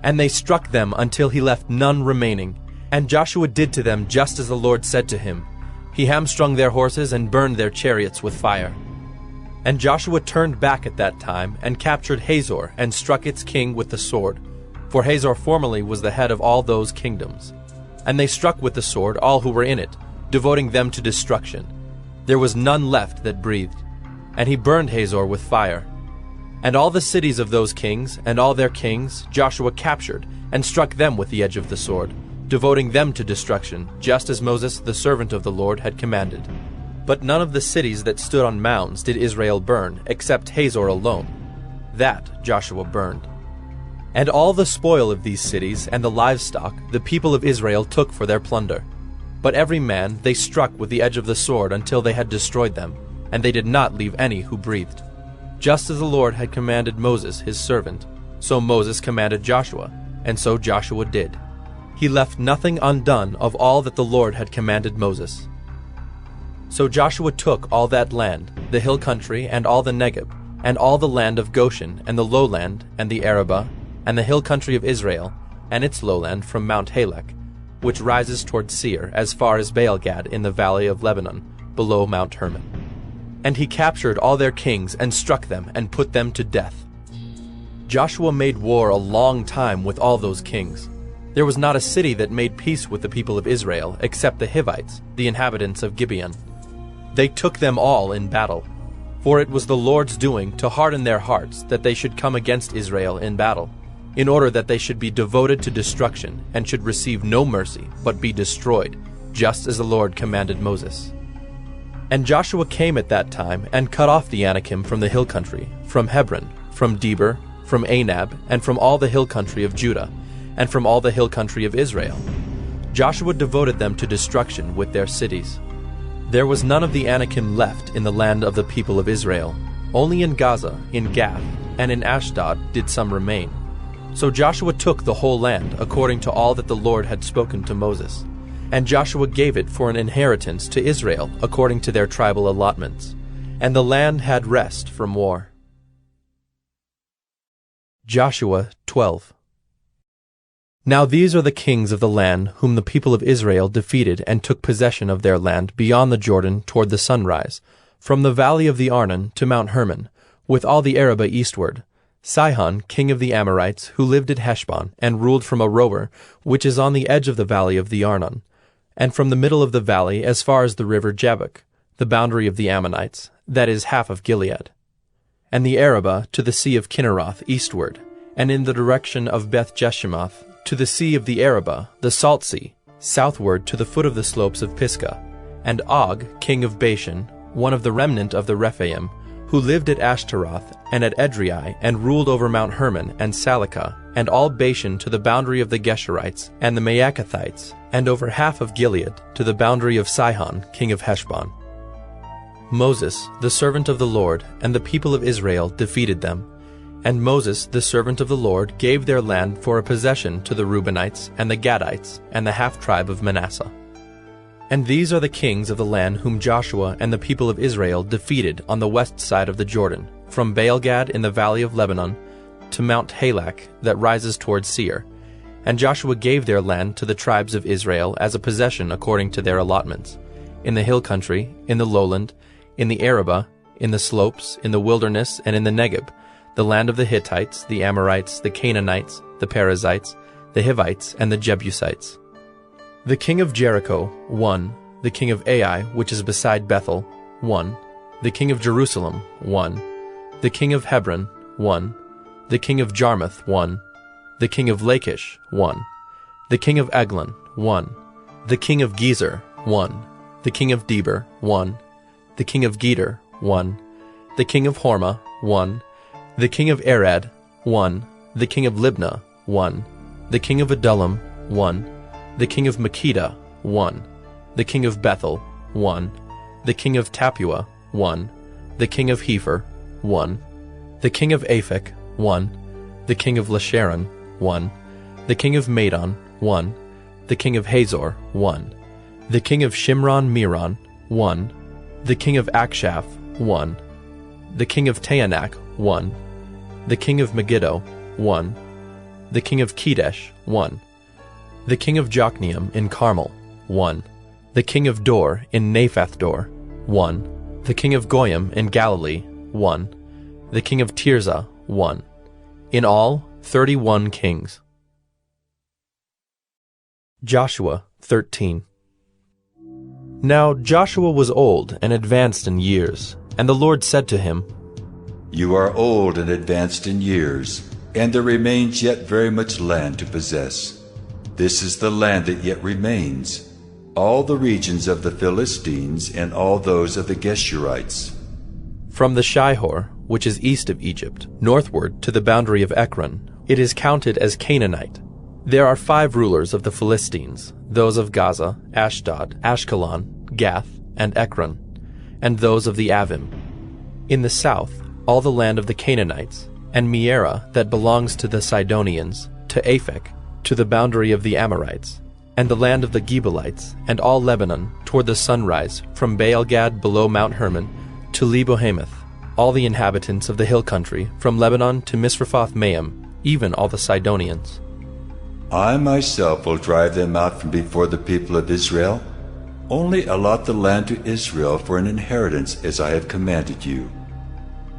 And they struck them until he left none remaining. And Joshua did to them just as the Lord said to him. He hamstrung their horses and burned their chariots with fire. And Joshua turned back at that time, and captured Hazor, and struck its king with the sword. For Hazor formerly was the head of all those kingdoms. And they struck with the sword all who were in it, devoting them to destruction. There was none left that breathed. And he burned Hazor with fire. And all the cities of those kings, and all their kings, Joshua captured, and struck them with the edge of the sword, devoting them to destruction, just as Moses the servant of the Lord had commanded. But none of the cities that stood on mounds did Israel burn, except Hazor alone. That Joshua burned. And all the spoil of these cities and the livestock the people of Israel took for their plunder. But every man they struck with the edge of the sword until they had destroyed them, and they did not leave any who breathed. Just as the Lord had commanded Moses his servant, so Moses commanded Joshua, and so Joshua did. He left nothing undone of all that the Lord had commanded Moses. So Joshua took all that land, the hill country, and all the Negeb, and all the land of Goshen, and the lowland, and the Arabah, and the hill country of Israel, and its lowland from Mount Halak, which rises toward Seir, as far as Baal-gad in the valley of Lebanon, below Mount Hermon. And he captured all their kings, and struck them, and put them to death. Joshua made war a long time with all those kings. There was not a city that made peace with the people of Israel, except the Hivites, the inhabitants of Gibeon. They took them all in battle. For it was the Lord's doing to harden their hearts, that they should come against Israel in battle, in order that they should be devoted to destruction, and should receive no mercy, but be destroyed, just as the Lord commanded Moses. And Joshua came at that time, and cut off the Anakim from the hill country, from Hebron, from Debir, from Anab, and from all the hill country of Judah, and from all the hill country of Israel. Joshua devoted them to destruction with their cities. There was none of the Anakim left in the land of the people of Israel. Only in Gaza, in Gath, and in Ashdod did some remain. So Joshua took the whole land, according to all that the Lord had spoken to Moses. And Joshua gave it for an inheritance to Israel, according to their tribal allotments. And the land had rest from war. Joshua 12. Now these are the kings of the land whom the people of Israel defeated and took possession of their land beyond the Jordan toward the sunrise, from the valley of the Arnon to Mount Hermon, with all the Arabah eastward. Sihon, king of the Amorites, who lived at Heshbon, and ruled from Aroer, which is on the edge of the valley of the Arnon, and from the middle of the valley as far as the river Jabbok, the boundary of the Ammonites, that is half of Gilead. And the Arabah to the sea of Kinneroth eastward, and in the direction of Beth-Jeshimoth, to the sea of the Arabah, the Salt Sea, southward to the foot of the slopes of Pisgah. And Og, king of Bashan, one of the remnant of the Rephaim, who lived at Ashtaroth and at Edrei, and ruled over Mount Hermon and Salecah, and all Bashan to the boundary of the Geshurites and the Maacathites, and over half of Gilead to the boundary of Sihon, king of Heshbon. Moses, the servant of the Lord, and the people of Israel defeated them. And Moses, the servant of the Lord, gave their land for a possession to the Reubenites and the Gadites and the half-tribe of Manasseh. And these are the kings of the land whom Joshua and the people of Israel defeated on the west side of the Jordan, from Baal-gad in the valley of Lebanon to Mount Halak that rises toward Seir. And Joshua gave their land to the tribes of Israel as a possession according to their allotments, in the hill country, in the lowland, in the Arabah, in the slopes, in the wilderness, and in the Negeb, the land of the Hittites, the Amorites, the Canaanites, the Perizzites, the Hivites, and the Jebusites. The king of Jericho, 1. The king of Ai, which is beside Bethel, 1. The king of Jerusalem, 1. The king of Hebron, 1. The king of Jarmuth, 1. The king of Lachish, 1. The king of Eglon, 1. The king of Gezer, 1. the king of Deber, 1, the king of Geder, 1, the king of Hormah, 1, the king of Arad, 1, the king of Libnah, 1, the king of Adullam, 1, the king of Makkedah, 1, the king of Bethel, 1, the king of Tappuah, 1, the king of Hepher, 1, the king of Aphek, 1, the king of Lasharon, 1, the king of Madon, 1, the king of Hazor, 1, the king of Shimron-Meron, 1, the king of Akshaph, 1, the king of Taanach, 1, the king of Megiddo, 1, the king of Kedesh, 1, the king of Jokneam in Carmel, 1, the king of Dor in Naphath-Dor, 1, the king of Goyim in Galilee, 1, the king of Tirzah, 1. In all, 31 kings. Joshua 13. Now Joshua was old and advanced in years, and the Lord said to him, You are old and advanced in years, and there remains yet very much land to possess. This is the land that yet remains, all the regions of the Philistines and all those of the Geshurites. From the Shihor, which is east of Egypt, northward to the boundary of Ekron, it is counted as Canaanite. There are 5 rulers of the Philistines, those of Gaza, Ashdod, Ashkelon, Gath, and Ekron, and those of the Avim. In the south, all the land of the Canaanites, and Mearah that belongs to the Sidonians, to Aphek, to the boundary of the Amorites, and the land of the Gibeonites, and all Lebanon, toward the sunrise, from Baal-Gad below Mount Hermon, to Lebo-Hamath, all the inhabitants of the hill country, from Lebanon to Misrephoth-Maim, even all the Sidonians. I myself will drive them out from before the people of Israel. Only allot the land to Israel for an inheritance as I have commanded you.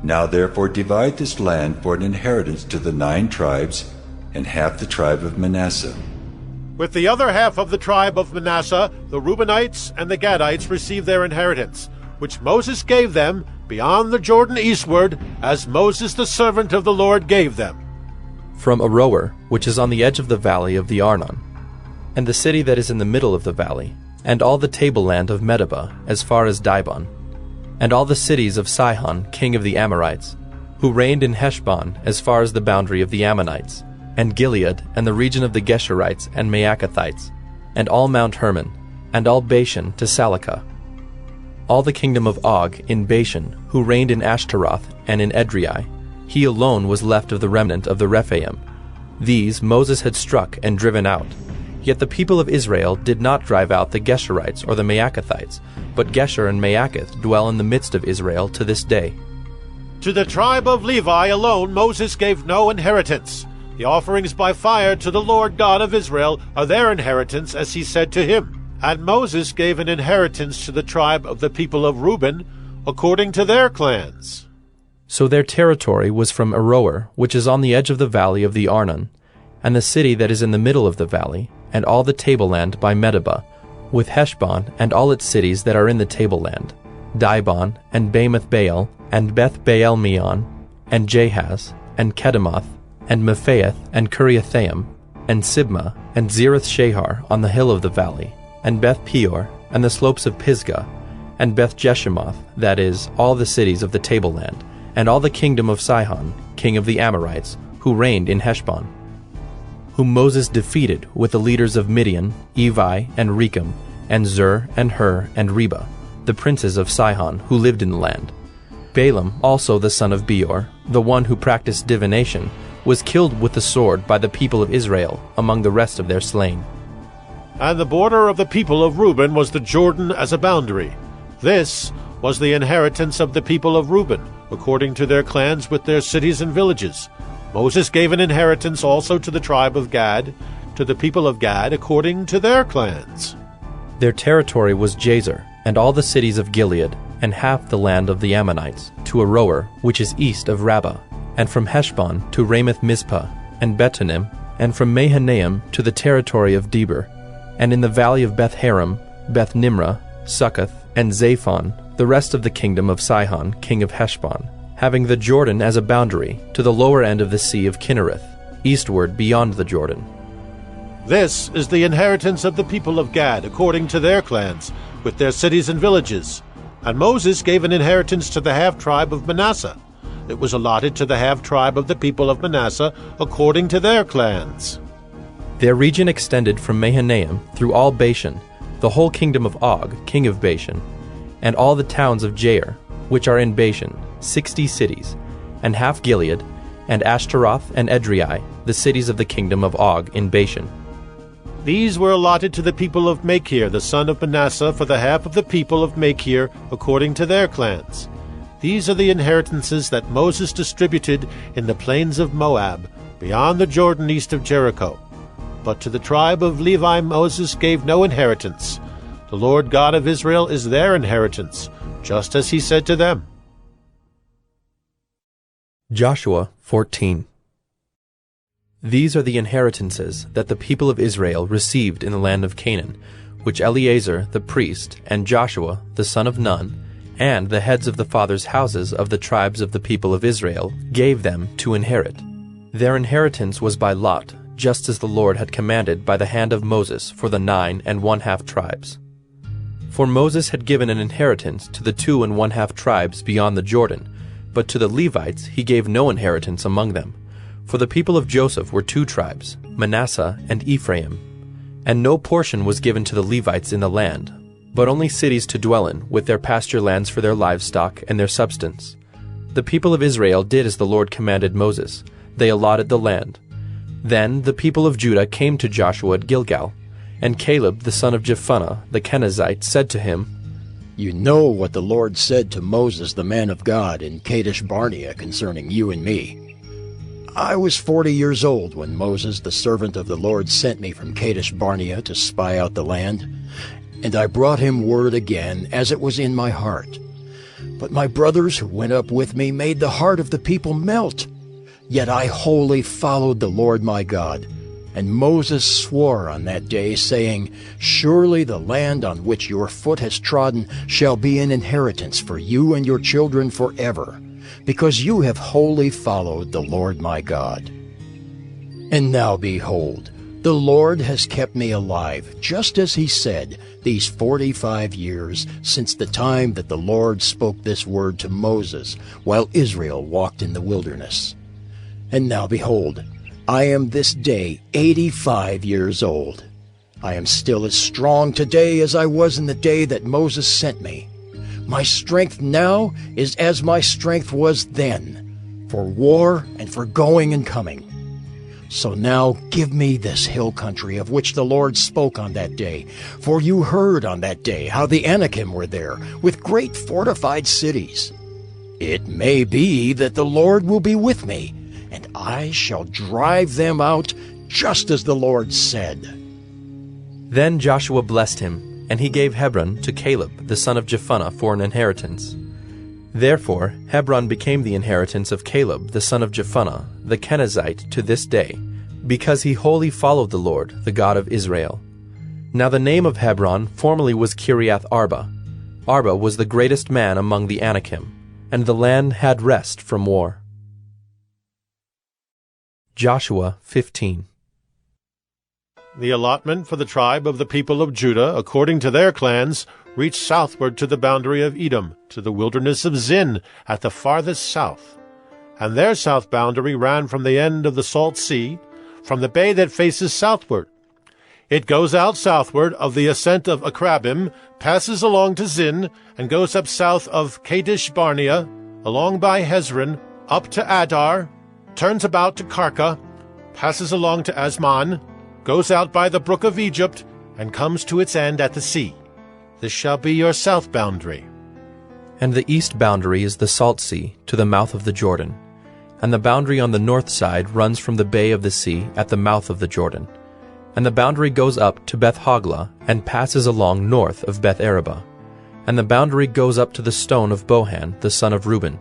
Now therefore divide this land for an inheritance to the 9 tribes, and half the tribe of Manasseh. With the other half of the tribe of Manasseh, the Reubenites and the Gadites received their inheritance, which Moses gave them beyond the Jordan eastward, as Moses the servant of the Lord gave them. From Aroer, which is on the edge of the valley of the Arnon, and the city that is in the middle of the valley, and all the tableland of Medeba, as far as Dibon, and all the cities of Sihon, king of the Amorites, who reigned in Heshbon, as far as the boundary of the Ammonites, and Gilead, and the region of the Geshurites and Maacathites, and all Mount Hermon, and all Bashan to Salakah, all the kingdom of Og in Bashan, who reigned in Ashtaroth and in Edrei. He alone was left of the remnant of the Rephaim. These Moses had struck and driven out. Yet the people of Israel did not drive out the Geshurites or the Maacathites, but Gesher and Maacath dwell in the midst of Israel to this day. To the tribe of Levi alone Moses gave no inheritance. The offerings by fire to the Lord God of Israel are their inheritance, as he said to him. And Moses gave an inheritance to the tribe of the people of Reuben, according to their clans. So their territory was from Aroer, which is on the edge of the valley of the Arnon, and the city that is in the middle of the valley, and all the tableland by Medeba, with Heshbon and all its cities that are in the tableland, Dibon, and Bamoth Baal, and Beth Baal Meon, and Jahaz, and Kedemoth, and Mephaath, and Kiriathaim, and Sibmah, and Zereth Shahar on the hill of the valley, and Beth Peor, and the slopes of Pisgah, and Beth Jeshimoth, that is, all the cities of the tableland, and all the kingdom of Sihon, king of the Amorites, who reigned in Heshbon, whom Moses defeated with the leaders of Midian, Evi, and Rechem, and Zur, and Hur, and Reba, the princes of Sihon, who lived in the land. Balaam, also the son of Beor, the one who practiced divination, was killed with the sword by the people of Israel among the rest of their slain. And the border of the people of Reuben was the Jordan as a boundary. This was the inheritance of the people of Reuben, according to their clans with their cities and villages. Moses gave an inheritance also to the tribe of Gad, to the people of Gad, according to their clans. Their territory was Jazer, and all the cities of Gilead, and half the land of the Ammonites, to Aroer, which is east of Rabbah, and from Heshbon to Ramoth-Mizpah, and Betonim, and from Mahanaim to the territory of Deber, and in the valley of Beth-Haram, Beth-Nimrah, Succoth, and Zaphon, the rest of the kingdom of Sihon, king of Heshbon, having the Jordan as a boundary to the lower end of the sea of Kinnereth, eastward beyond the Jordan. This is the inheritance of the people of Gad, according to their clans, with their cities and villages. And Moses gave an inheritance to the half-tribe of Manasseh. It was allotted to the half-tribe of the people of Manasseh according to their clans. Their region extended from Mahanaim through all Bashan, the whole kingdom of Og, king of Bashan, and all the towns of Jair, which are in Bashan, 60 cities, and half Gilead, and Ashtaroth and Edrei, the cities of the kingdom of Og in Bashan. These were allotted to the people of Machir, the son of Manasseh, for the half of the people of Machir, according to their clans. These are the inheritances that Moses distributed in the plains of Moab, beyond the Jordan east of Jericho. But to the tribe of Levi Moses gave no inheritance. The Lord God of Israel is their inheritance, just as he said to them. Joshua 14. These are the inheritances that the people of Israel received in the land of Canaan, which Eleazar the priest and Joshua the son of Nun, and the heads of the fathers' houses of the tribes of the people of Israel gave them to inherit. Their inheritance was by lot, just as the Lord had commanded by the hand of Moses for the 9 1/2 tribes. For Moses had given an inheritance to the 2 1/2 tribes beyond the Jordan, but to the Levites he gave no inheritance among them. For the people of Joseph were 2 tribes, Manasseh and Ephraim. And no portion was given to the Levites in the land, but only cities to dwell in, with their pasture lands for their livestock and their substance. The people of Israel did as the Lord commanded Moses. They allotted the land. Then the people of Judah came to Joshua at Gilgal, and Caleb the son of Jephunneh the Kenizzite said to him, "You know what the Lord said to Moses the man of God in Kadesh Barnea concerning you and me. I was 40 years old when Moses the servant of the Lord sent me from Kadesh Barnea to spy out the land, and I brought him word again as it was in my heart. But my brothers who went up with me made the heart of the people melt. Yet I wholly followed the Lord my God. And Moses swore on that day, saying, Surely the land on which your foot has trodden shall be an inheritance for you and your children forever, because you have wholly followed the Lord my God. And now behold, the Lord has kept me alive, just as he said, these 45 years since the time that the Lord spoke this word to Moses, while Israel walked in the wilderness. And now behold, I am this day 85 years old. I am still as strong today as I was in the day that Moses sent me. My strength now is as my strength was then, for war and for going and coming. So now give me this hill country of which the Lord spoke on that day, for you heard on that day how the Anakim were there, with great fortified cities. It may be that the Lord will be with me, and I shall drive them out just as the Lord said." Then Joshua blessed him, and he gave Hebron to Caleb the son of Jephunneh for an inheritance. Therefore Hebron became the inheritance of Caleb the son of Jephunneh the Kenizzite to this day, because he wholly followed the Lord, the God of Israel. Now the name of Hebron formerly was Kiriath Arba. Arba was the greatest man among the Anakim, and the land had rest from war. Joshua 15. The allotment for the tribe of the people of Judah, according to their clans, reached southward to the boundary of Edom, to the wilderness of Zin, at the farthest south. And their south boundary ran from the end of the Salt Sea, from the bay that faces southward. It goes out southward of the ascent of Akrabim, passes along to Zin, and goes up south of Kadesh Barnea, along by Hezron, up to Adar, turns about to Karka, passes along to Asman, goes out by the brook of Egypt, and comes to its end at the sea. This shall be your south boundary. And the east boundary is the Salt Sea, to the mouth of the Jordan. And the boundary on the north side runs from the bay of the sea at the mouth of the Jordan. And the boundary goes up to Beth Hoglah, and passes along north of Beth Araba. And the boundary goes up to the stone of Bohan, the son of Reuben.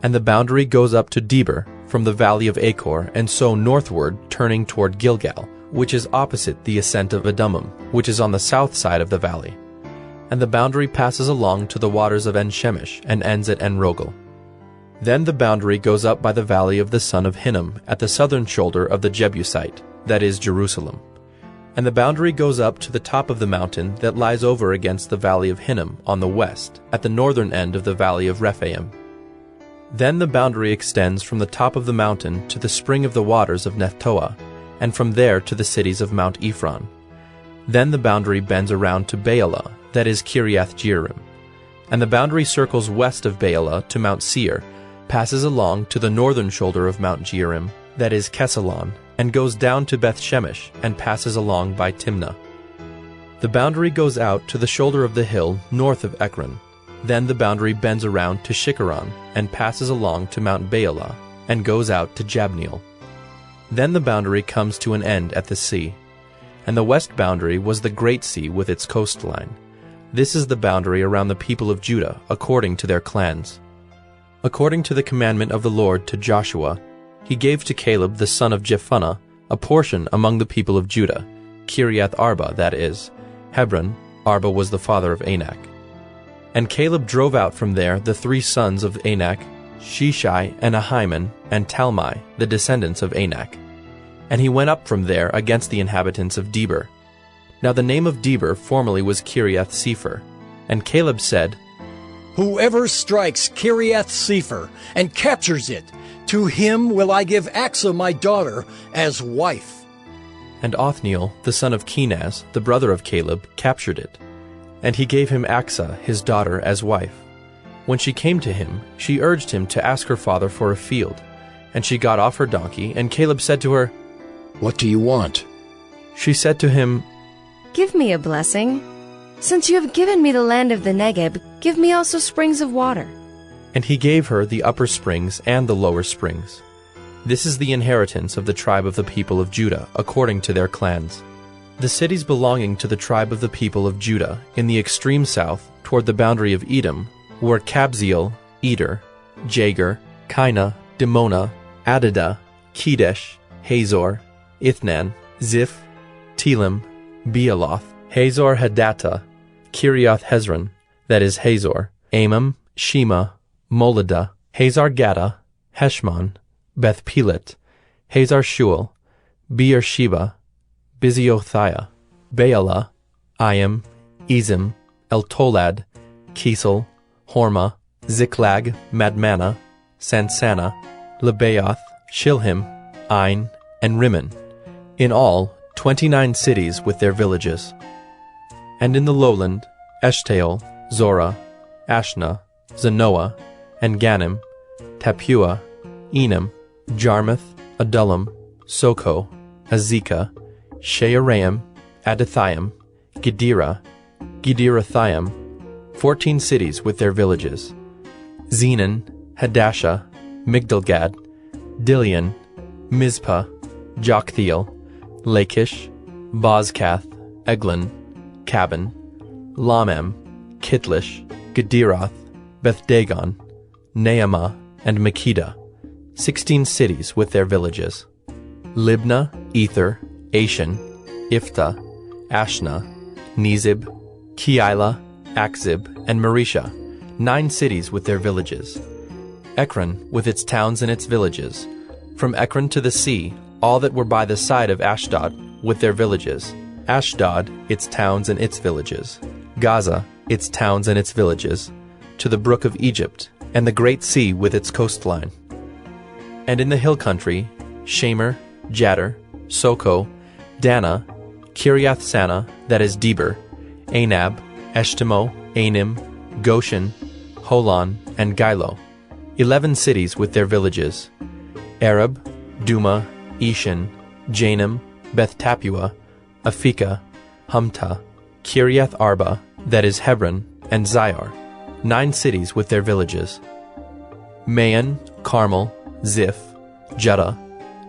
And the boundary goes up to Deber, from the valley of Achor, and so northward, turning toward Gilgal, which is opposite the ascent of Adummim, which is on the south side of the valley. And the boundary passes along to the waters of En-Shemesh, and ends at En-Rogel. Then the boundary goes up by the valley of the son of Hinnom, at the southern shoulder of the Jebusite, that is Jerusalem. And the boundary goes up to the top of the mountain that lies over against the valley of Hinnom on the west, at the northern end of the valley of Rephaim. Then the boundary extends from the top of the mountain to the spring of the waters of Nephtoah, and from there to the cities of Mount Ephron. Then the boundary bends around to Baalah, that is Kiriath Jearim. And the boundary circles west of Baalah to Mount Seir, passes along to the northern shoulder of Mount Jearim, that is Kesalon, and goes down to Beth Shemesh, and passes along by Timnah. The boundary goes out to the shoulder of the hill north of Ekron. Then the boundary bends around to Shikkeron, and passes along to Mount Baalah, and goes out to Jabneel. Then the boundary comes to an end at the sea. And the west boundary was the Great Sea with its coastline. This is the boundary around the people of Judah, according to their clans. According to the commandment of the Lord to Joshua, he gave to Caleb the son of Jephunneh a portion among the people of Judah, Kiriath Arba, that is, Hebron. Arba was the father of Anak. And Caleb drove out from there the 3 sons of Anak, Sheshai and Ahiman, and Talmai, the descendants of Anak. And he went up from there against the inhabitants of Debir. Now the name of Debir formerly was Kiriath Sepher. And Caleb said, Whoever strikes Kiriath Sepher and captures it, to him will I give Achsah my daughter as wife. And Othniel, the son of Kenaz, the brother of Caleb, captured it. And he gave him Achsah, his daughter, as wife. When she came to him, she urged him to ask her father for a field. And she got off her donkey, and Caleb said to her, What do you want? She said to him, Give me a blessing. Since you have given me the land of the Negeb, give me also springs of water. And he gave her the upper springs and the lower springs. This is the inheritance of the tribe of the people of Judah, according to their clans. The cities belonging to the tribe of the people of Judah, in the extreme south, toward the boundary of Edom, were Kabzeel, Eder, Jagur, Kainah, Dimona, Adadah, Kedesh, Hazor, Ithnan, Ziph, Telem, Bealoth, Hazor Hadattah, Kiriath Hezron, that is Hazor, Amam, Shema, Moladah, Hazar Gaddah, Heshmon, Beth Pelet, Hazar Shual, Beersheba, Biziothia, Baalah, Ayim, Ezim, Eltolad, Kesel, Hormah, Ziklag, Madmannah, Sansannah, Lebaoth, Shilhim, Ain, and Rimmon, in all 29 cities with their villages. And in the lowland, Eshtaol, Zorah, Ashna, Zanoah, and Ganim, Tappuah, Enam, Jarmuth, Adullam, Soko, Azekah, Shearaim, Adathaim, Gedera, Gederothaim, 14 cities with their villages. Zenan, Hadashah, Migdalgad, Dilian, Mizpah, Joktheel, Lachish, Bozkath, Eglon, Cabin, Lamam, Kitlish, Gederoth, Beth-dagon, Naamah, and Makkedah, 16 cities with their villages. Libnah, Ether, Ashan, Iphta, Ashna, Nezib, Keilah, Akzib, and Maresha, 9 cities with their villages. Ekron, with its towns and its villages. From Ekron to the sea, all that were by the side of Ashdod, with their villages. Ashdod, its towns and its villages. Gaza, its towns and its villages. To the brook of Egypt, and the great sea with its coastline. And in the hill country, Shamer, Jadder, Soko, Dana, Kiriath Sanah, that is Debir, Anab, Eshtemoh, Anim, Goshen, Holon, and Gilo, 11 cities with their villages. Arab, Duma, Eshan, Janam, Beth Tappuah, Aphekah, Humtah, Kiriath Arba, that is Hebron, and Zior, 9 cities with their villages. Maon, Carmel, Ziph, Judah,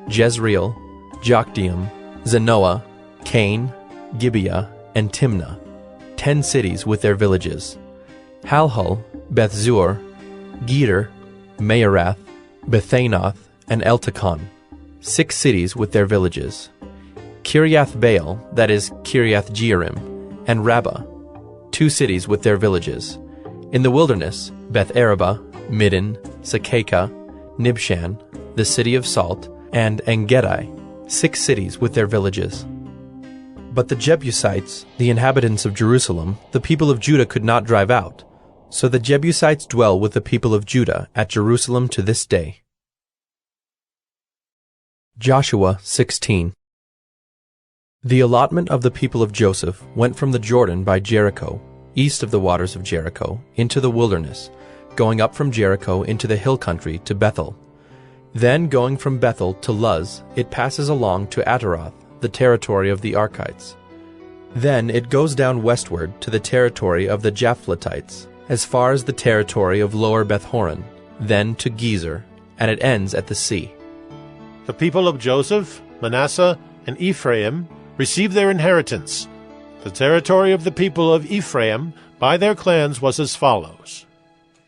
Jezreel, Jokdeam, Zanoah, Cain, Gibeah, and Timnah, 10 cities with their villages. Halhul, Beth-zur, Geder, Maarath, Bethanoth, and Eltekon, 6 cities with their villages. Kiriath Baal, that is Kiriath Jearim, and Rabbah, 2 cities with their villages. In the wilderness, Beth Arabah, Middin, Sakakah, Nibshan, the city of salt, and Engedi, 6 cities with their villages. But the Jebusites, the inhabitants of Jerusalem, the people of Judah could not drive out. So the Jebusites dwell with the people of Judah at Jerusalem to this day. Joshua 16. The allotment of the people of Joseph went from the Jordan by Jericho, east of the waters of Jericho, into the wilderness, going up from Jericho into the hill country to Bethel. Then going from Bethel to Luz, it passes along to Ataroth, the territory of the Archites. Then it goes down westward to the territory of the Japhletites, as far as the territory of Lower Beth-horon, then to Gezer, and it ends at the sea. The people of Joseph, Manasseh, and Ephraim received their inheritance. The territory of the people of Ephraim by their clans was as follows.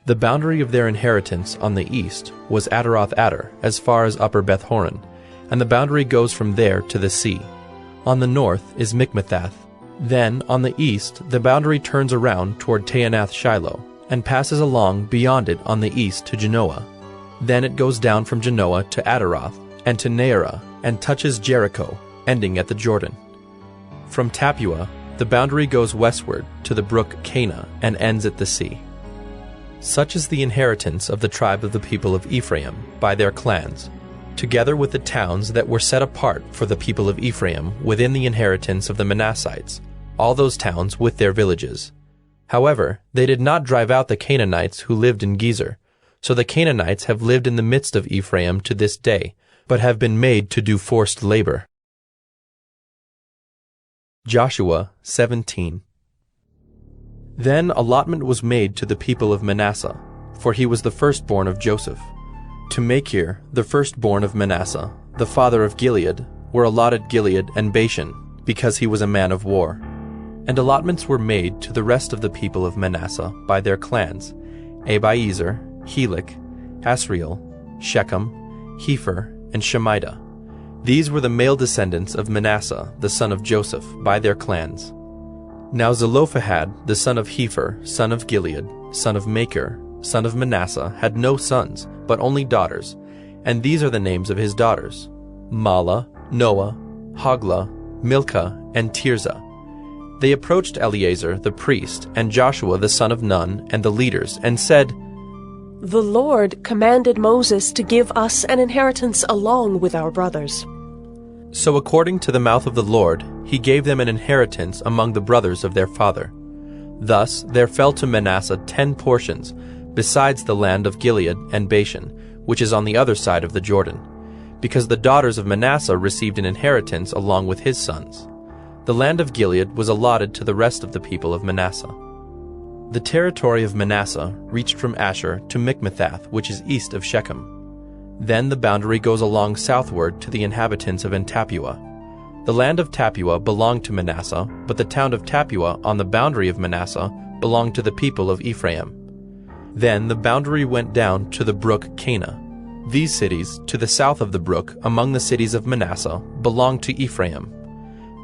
The boundary of their inheritance on the east was Ataroth-Adar, as far as Upper Beth-horon, and the boundary goes from there to the sea. On the north is Mikmethath. Then, on the east, the boundary turns around toward Taanath-Shiloh, and passes along beyond it on the east to Genoa. Then it goes down from Genoa to Ataroth, and to Naarah, and touches Jericho, ending at the Jordan. From Tappuah, the boundary goes westward to the brook Cana, and ends at the sea. Such is the inheritance of the tribe of the people of Ephraim by their clans, together with the towns that were set apart for the people of Ephraim within the inheritance of the Manassites, all those towns with their villages. However, they did not drive out the Canaanites who lived in Gezer, so the Canaanites have lived in the midst of Ephraim to this day, but have been made to do forced labor. Joshua 17. Then allotment was made to the people of Manasseh, for he was the firstborn of Joseph. To Machir, the firstborn of Manasseh, the father of Gilead, were allotted Gilead and Bashan, because he was a man of war. And allotments were made to the rest of the people of Manasseh by their clans, Abiezer, Helek, Asriel, Shechem, Hepher, and Shemida. These were the male descendants of Manasseh, the son of Joseph, by their clans. Now Zelophehad, the son of Hepher, son of Gilead, son of Machir, son of Manasseh, had no sons, but only daughters, and these are the names of his daughters: Mahlah, Noah, Hoglah, Milcah, and Tirzah. They approached Eleazar the priest, and Joshua the son of Nun, and the leaders, and said, "The Lord commanded Moses to give us an inheritance along with our brothers." So according to the mouth of the Lord, he gave them an inheritance among the brothers of their father. Thus there fell to Manasseh 10 portions, besides the land of Gilead and Bashan, which is on the other side of the Jordan, because the daughters of Manasseh received an inheritance along with his sons. The land of Gilead was allotted to the rest of the people of Manasseh. The territory of Manasseh reached from Asher to Mikmethath, which is east of Shechem. Then the boundary goes along southward to the inhabitants of Tappuah. The land of Tappuah belonged to Manasseh, but the town of Tappuah on the boundary of Manasseh belonged to the people of Ephraim. Then the boundary went down to the brook Cana. These cities, to the south of the brook, among the cities of Manasseh, belonged to Ephraim.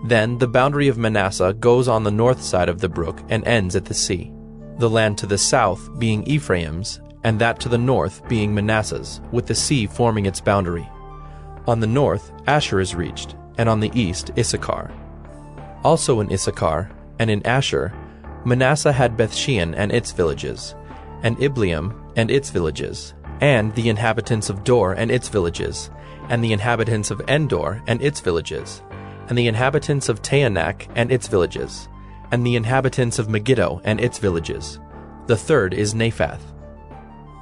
Then the boundary of Manasseh goes on the north side of the brook and ends at the sea, the land to the south being Ephraim's, and that to the north being Manasseh's, with the sea forming its boundary. On the north, Asher is reached, and on the east, Issachar. Also in Issachar, and in Asher, Manasseh had Bethshean and its villages, and Ibleam and its villages, and the inhabitants of Dor and its villages, and the inhabitants of Endor and its villages, and the inhabitants of Taanach and its villages, and the inhabitants of Megiddo and its villages. The third is Naphath.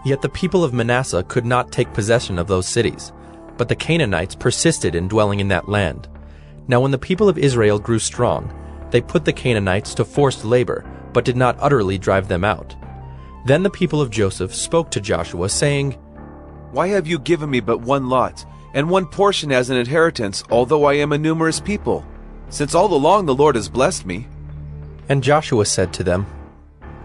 Yet the people of Manasseh could not take possession of those cities, but the Canaanites persisted in dwelling in that land. Now when the people of Israel grew strong, they put the Canaanites to forced labor, but did not utterly drive them out. Then the people of Joseph spoke to Joshua, saying, "Why have you given me but one lot, and one portion as an inheritance, although I am a numerous people? Since all along the Lord has blessed me." And Joshua said to them,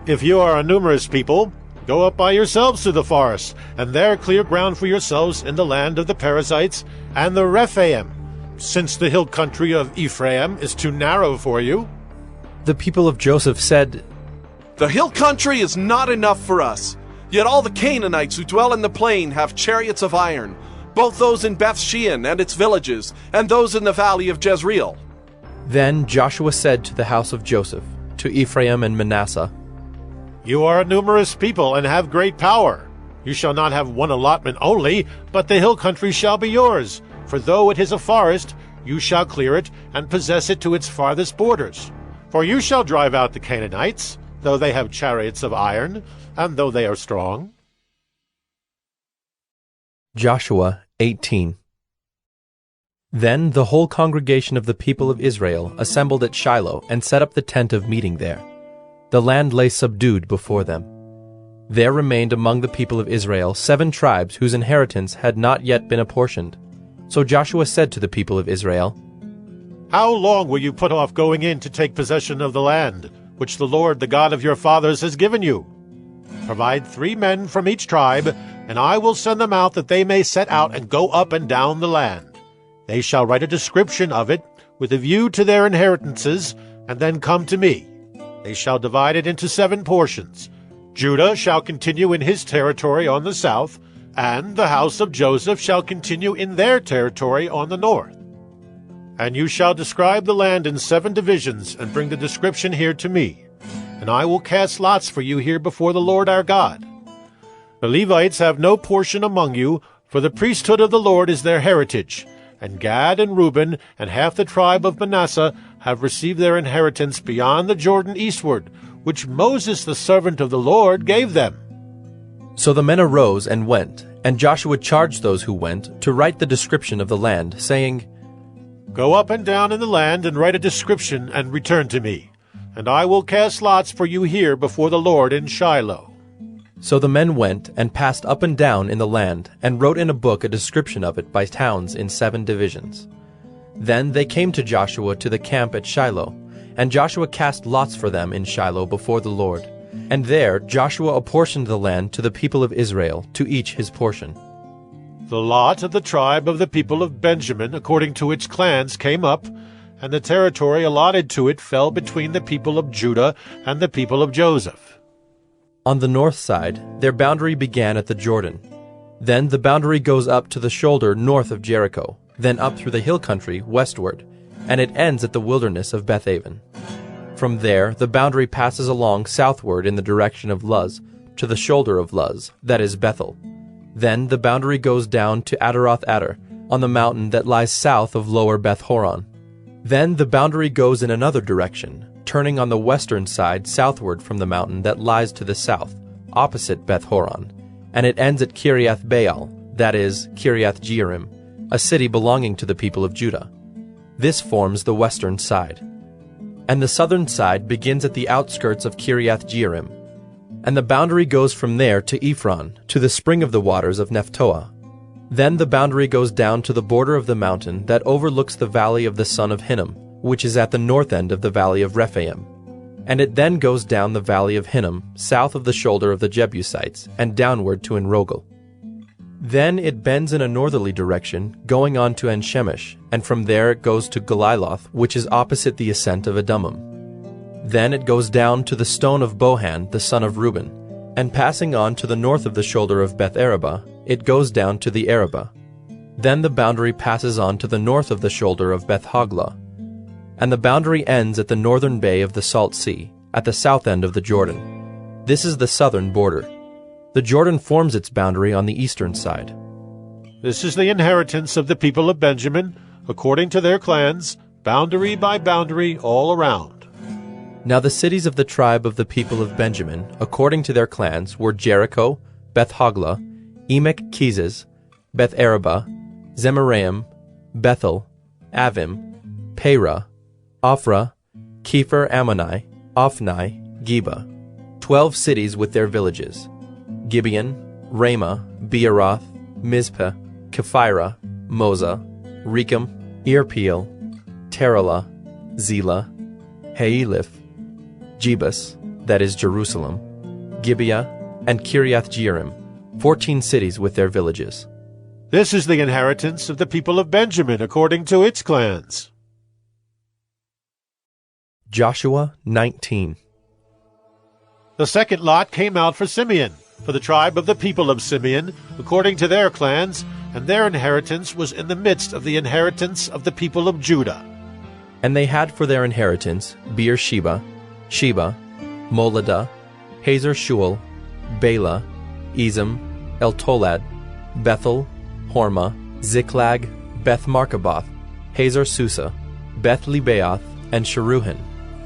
"If you are a numerous people, go up by yourselves to the forest, and there clear ground for yourselves in the land of the Perizzites and the Rephaim, since the hill country of Ephraim is too narrow for you." The people of Joseph said, "The hill country is not enough for us. Yet all the Canaanites who dwell in the plain have chariots of iron, both those in Bethshean and its villages, and those in the valley of Jezreel." Then Joshua said to the house of Joseph, to Ephraim and Manasseh, You are a numerous people and have great power. You shall not have one allotment only, but the hill country shall be yours. For though it is a forest, you shall clear it and possess it to its farthest borders. For you shall drive out the Canaanites, though they have chariots of iron, and though they are strong. Joshua 18. Then the whole congregation of the people of Israel assembled at Shiloh and set up the tent of meeting there. The land lay subdued before them. There remained among the people of Israel 7 tribes whose inheritance had not yet been apportioned. So Joshua said to the people of Israel, How long will you put off going in to take possession of the land, which the Lord, the God of your fathers, has given you? Provide 3 men from each tribe, and I will send them out that they may set out and go up and down the land. They shall write a description of it, with a view to their inheritances, and then come to me. They shall divide it into 7 portions. Judah shall continue in his territory on the south, and the house of Joseph shall continue in their territory on the north. And you shall describe the land in 7 divisions, and bring the description here to me. And I will cast lots for you here before the Lord our God. The Levites have no portion among you, for the priesthood of the Lord is their heritage. And Gad and Reuben and half the tribe of Manasseh have received their inheritance beyond the Jordan eastward, which Moses the servant of the Lord gave them. So the men arose and went, and Joshua charged those who went to write the description of the land, saying, Go up and down in the land and write a description and return to me, and I will cast lots for you here before the Lord in Shiloh. So the men went and passed up and down in the land, and wrote in a book a description of it by towns in 7 divisions. Then they came to Joshua to the camp at Shiloh, and Joshua cast lots for them in Shiloh before the Lord. And there Joshua apportioned the land to the people of Israel, to each his portion. The lot of the tribe of the people of Benjamin, according to its clans, came up, and the territory allotted to it fell between the people of Judah and the people of Joseph. On the north side, their boundary began at the Jordan. Then the boundary goes up to the shoulder north of Jericho, then up through the hill country westward, and it ends at the wilderness of Bethaven. From there, the boundary passes along southward in the direction of Luz, to the shoulder of Luz, that is Bethel. Then the boundary goes down to Adaroth Adar, on the mountain that lies south of lower Beth Horon. Then the boundary goes in another direction, turning on the western side southward from the mountain that lies to the south, opposite Beth Horon, and it ends at Kiriath Baal, that is, Kiriath Jearim, a city belonging to the people of Judah. This forms the western side. And the southern side begins at the outskirts of Kiriath Jearim, and the boundary goes from there to Ephron, to the spring of the waters of Nephtoah. Then the boundary goes down to the border of the mountain that overlooks the valley of the son of Hinnom, which is at the north end of the valley of Rephaim. And it then goes down the valley of Hinnom, south of the shoulder of the Jebusites, and downward to Enrogel. Then it bends in a northerly direction, going on to En-Shemesh, and from there it goes to Galiloth, which is opposite the ascent of Adummim. Then it goes down to the stone of Bohan, the son of Reuben, and passing on to the north of the shoulder of Beth Araba, it goes down to the Araba. Then the boundary passes on to the north of the shoulder of Beth Hoglah, and the boundary ends at the northern bay of the Salt Sea, at the south end of the Jordan. This is the southern border. The Jordan forms its boundary on the eastern side. This is the inheritance of the people of Benjamin, according to their clans, boundary by boundary all around. Now the cities of the tribe of the people of Benjamin, according to their clans, were Jericho, Beth Hoglah, Emek Keziz, Beth Araba, Zemaraim, Bethel, Avim, Perah, Ophrah, Kepher Ammoni, Ophni, Geba, 12 cities with their villages, Gibeon, Ramah, Beeroth, Mizpeh, Kephirah, Moza, Rechem, Irpeel, Terah, Zelah, Haeliph, Jebus, that is Jerusalem, Gibeah, and Kiriath Jearim, 14 cities with their villages. This is the inheritance of the people of Benjamin according to its clans. Joshua 19. The second lot came out for Simeon, for the tribe of the people of Simeon, according to their clans, and their inheritance was in the midst of the inheritance of the people of Judah. And they had for their inheritance Beersheba, Sheba, Moladah, Hazar Shual, Bela, Ezem, Eltolad, Bethel, Hormah, Ziklag, Beth Markaboth, Hazar Susa, Beth Lebaoth, and Sharuhen,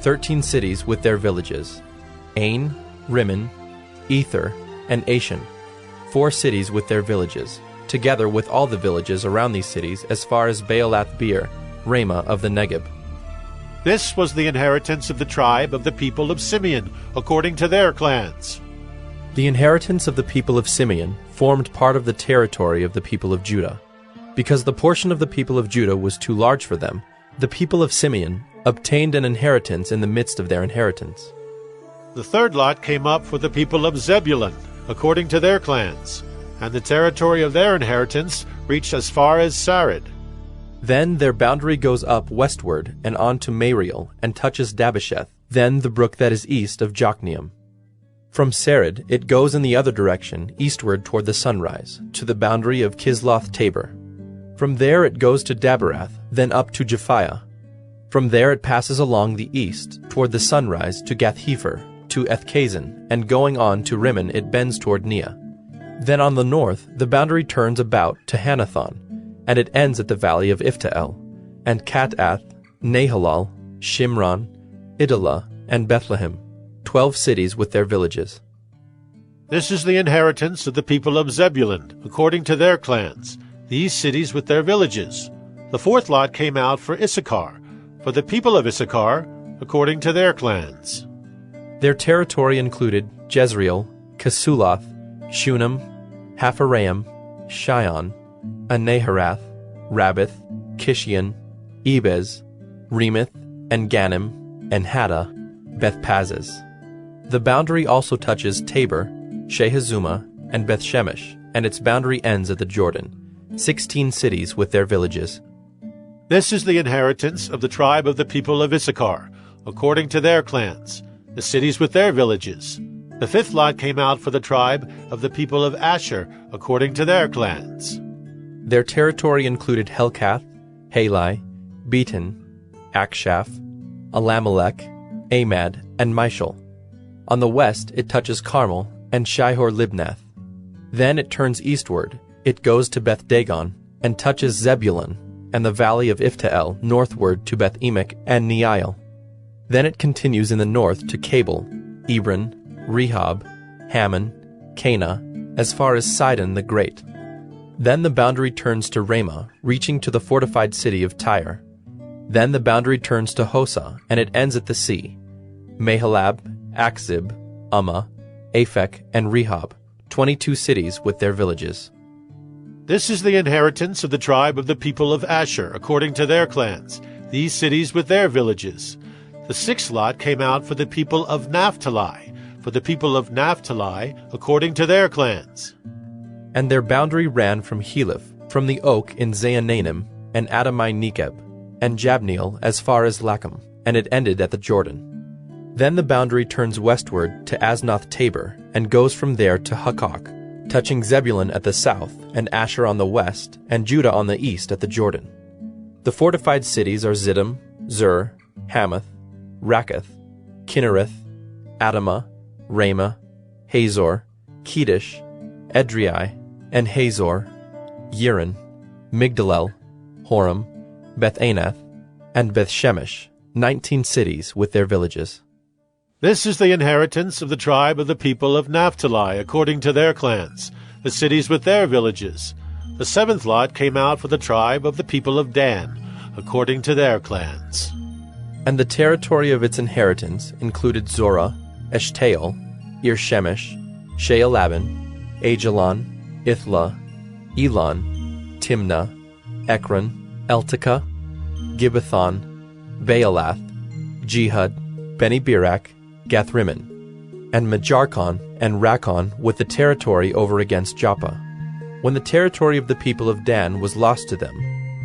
13 cities with their villages, Ain, Rimmon, Ether, and Ashan, 4 cities with their villages, together with all the villages around these cities as far as Baalath Beer, Ramah of the Negeb. This was the inheritance of the tribe of the people of Simeon, according to their clans. The inheritance of the people of Simeon formed part of the territory of the people of Judah. Because the portion of the people of Judah was too large for them, the people of Simeon obtained an inheritance in the midst of their inheritance. The third lot came up for the people of Zebulun, according to their clans, and the territory of their inheritance reached as far as Sarid. Then their boundary goes up westward and on to Mariel and touches Dabbesheth, then the brook that is east of Jokneam. From Sarid it goes in the other direction, eastward toward the sunrise, to the boundary of Kisloth Tabor. From there it goes to Daberath, then up to Japhiah. From there it passes along the east, toward the sunrise, to Gath-Hepher, to Ethkazin, and going on to Rimmon it bends toward Neah. Then on the north the boundary turns about to Hanathon, and it ends at the valley of Iftael, and Katath, Nahalal, Shimron, Idalah, and Bethlehem, 12 cities with their villages. This is the inheritance of the people of Zebulun, according to their clans, these cities with their villages. The fourth lot came out for Issachar, for the people of Issachar, according to their clans. Their territory included Jezreel, Kesuloth, Shunem, Hapharaim, Shion, Anaharath, Rabbath, Kishion, Ebez, Remoth, and Ganim, and Haddah, Beth-Pazzez. The boundary also touches Tabor, Shehazumah, and Beth-Shemesh, and its boundary ends at the Jordan, 16 cities with their villages. This is the inheritance of the tribe of the people of Issachar, according to their clans, the cities with their villages. The fifth lot came out for the tribe of the people of Asher, according to their clans. Their territory included Helkath, Halai, Beaton, Akshaph, Alamelech, Amad, and Mishal. On the west it touches Carmel and Shihor-Libnath. Then it turns eastward, it goes to Beth-Dagon, and touches Zebulun, and the valley of Iftael northward to Beth-Emek and Neiel. Then it continues in the north to Cabul, Ebron, Rehob, Hammon, Cana, as far as Sidon the Great. Then the boundary turns to Ramah, reaching to the fortified city of Tyre. Then the boundary turns to Hosah, and it ends at the sea. Mahalab, Akzib, Ummah, Aphek, and Rehob, 22 cities with their villages. This is the inheritance of the tribe of the people of Asher, according to their clans, these cities with their villages. The sixth lot came out for the people of Naphtali, for the people of Naphtali, according to their clans. And their boundary ran from Heleph, from the oak in Zaanannim, and Adami-Nekeb, and Jabneel as far as Lacham, and it ended at the Jordan. Then the boundary turns westward to Asnoth Tabor, and goes from there to Hukkok, touching Zebulun at the south, and Asher on the west, and Judah on the east at the Jordan. The fortified cities are Ziddim, Zur, Hamath, Rakkath, Kinnereth, Adamah, Ramah, Hazor, Kedesh, Edrei, and Hazor, Yiron, Migdalel, Horam, Beth-Anath, and Beth-Shemesh, 19 cities with their villages. This is the inheritance of the tribe of the people of Naphtali, according to their clans, the cities with their villages. The seventh lot came out for the tribe of the people of Dan, according to their clans. And the territory of its inheritance included Zorah, Eshtaol, Ir-Shemesh, Shealabin, Ajalon, Ithla, Elon, Timnah, Ekron, Eltekah, Gibbethon, Baalath, Jehud, Beni-Berak, Gathrimmon, and Majarkon and Rakkon with the territory over against Joppa. When the territory of the people of Dan was lost to them,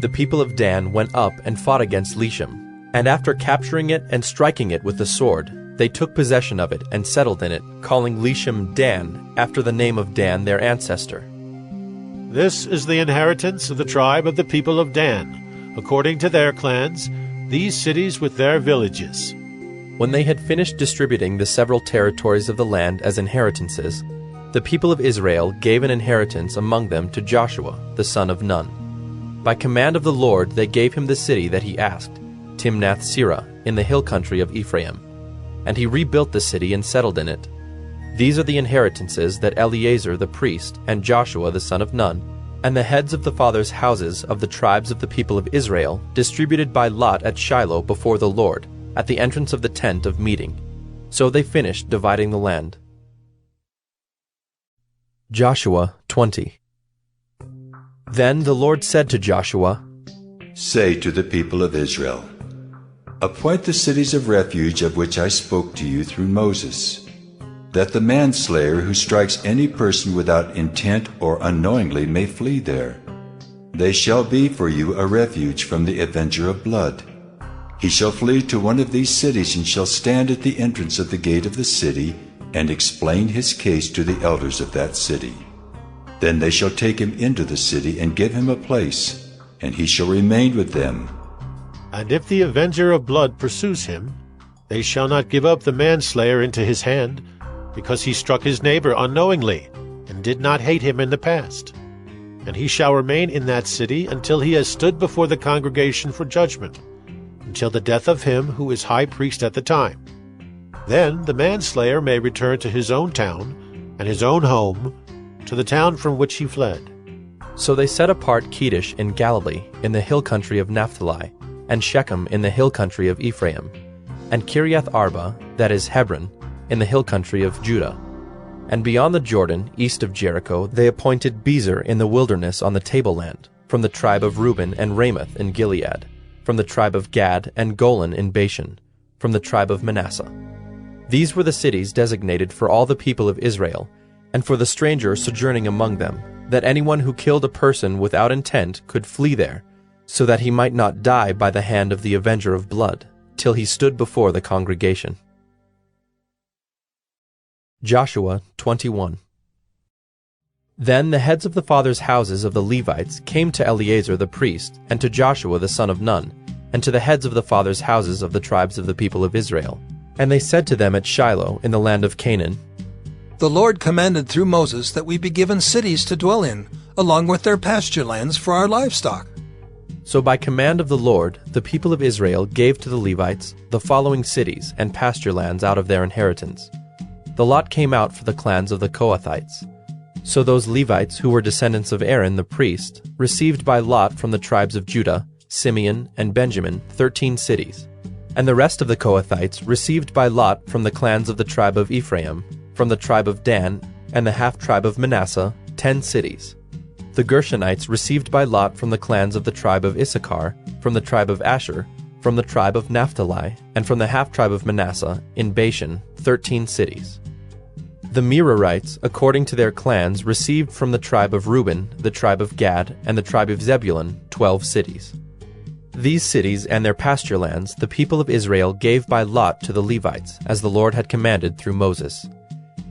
the people of Dan went up and fought against Leshem, and after capturing it and striking it with the sword, they took possession of it and settled in it, calling Leshem Dan, after the name of Dan their ancestor. This is the inheritance of the tribe of the people of Dan, according to their clans, these cities with their villages. When they had finished distributing the several territories of the land as inheritances, the people of Israel gave an inheritance among them to Joshua, the son of Nun. By command of the Lord they gave him the city that he asked, Timnath-Serah, in the hill country of Ephraim. And he rebuilt the city and settled in it. These are the inheritances that Eleazar the priest and Joshua the son of Nun, and the heads of the fathers' houses of the tribes of the people of Israel distributed by lot at Shiloh before the Lord, at the entrance of the tent of meeting. So they finished dividing the land. Joshua 20. Then the Lord said to Joshua, Say to the people of Israel, Appoint the cities of refuge of which I spoke to you through Moses, that the manslayer who strikes any person without intent or unknowingly may flee there. They shall be for you a refuge from the avenger of blood. He shall flee to one of these cities and shall stand at the entrance of the gate of the city and explain his case to the elders of that city. Then they shall take him into the city and give him a place, and he shall remain with them. And if the avenger of blood pursues him, they shall not give up the manslayer into his hand, because he struck his neighbor unknowingly, and did not hate him in the past. And he shall remain in that city until he has stood before the congregation for judgment, until the death of him who is high priest at the time. Then the manslayer may return to his own town, and his own home, to the town from which he fled. So they set apart Kedesh in Galilee, in the hill country of Naphtali, and Shechem in the hill country of Ephraim, and Kiriath Arba, that is Hebron, in the hill country of Judah. And beyond the Jordan, east of Jericho, they appointed Bezer in the wilderness on the tableland, from the tribe of Reuben, and Ramoth in Gilead, from the tribe of Gad, and Golan in Bashan, from the tribe of Manasseh. These were the cities designated for all the people of Israel, and for the stranger sojourning among them, that anyone who killed a person without intent could flee there, so that he might not die by the hand of the avenger of blood, till he stood before the congregation. Joshua 21. Then the heads of the fathers' houses of the Levites came to Eleazar the priest, and to Joshua the son of Nun, and to the heads of the fathers' houses of the tribes of the people of Israel. And they said to them at Shiloh in the land of Canaan, The Lord commanded through Moses that we be given cities to dwell in, along with their pasture lands for our livestock. So by command of the Lord, the people of Israel gave to the Levites the following cities and pasture lands out of their inheritance. The lot came out for the clans of the Kohathites. So those Levites who were descendants of Aaron the priest received by lot from the tribes of Judah, Simeon, and Benjamin 13 cities. And the rest of the Kohathites received by lot from the clans of the tribe of Ephraim, from the tribe of Dan, and the half-tribe of Manasseh 10 cities. The Gershonites received by lot from the clans of the tribe of Issachar, from the tribe of Asher, from the tribe of Naphtali, and from the half-tribe of Manasseh in Bashan 13 cities. The Merarites, according to their clans, received from the tribe of Reuben, the tribe of Gad, and the tribe of Zebulun 12 cities. These cities and their pasture lands the people of Israel gave by lot to the Levites, as the Lord had commanded through Moses.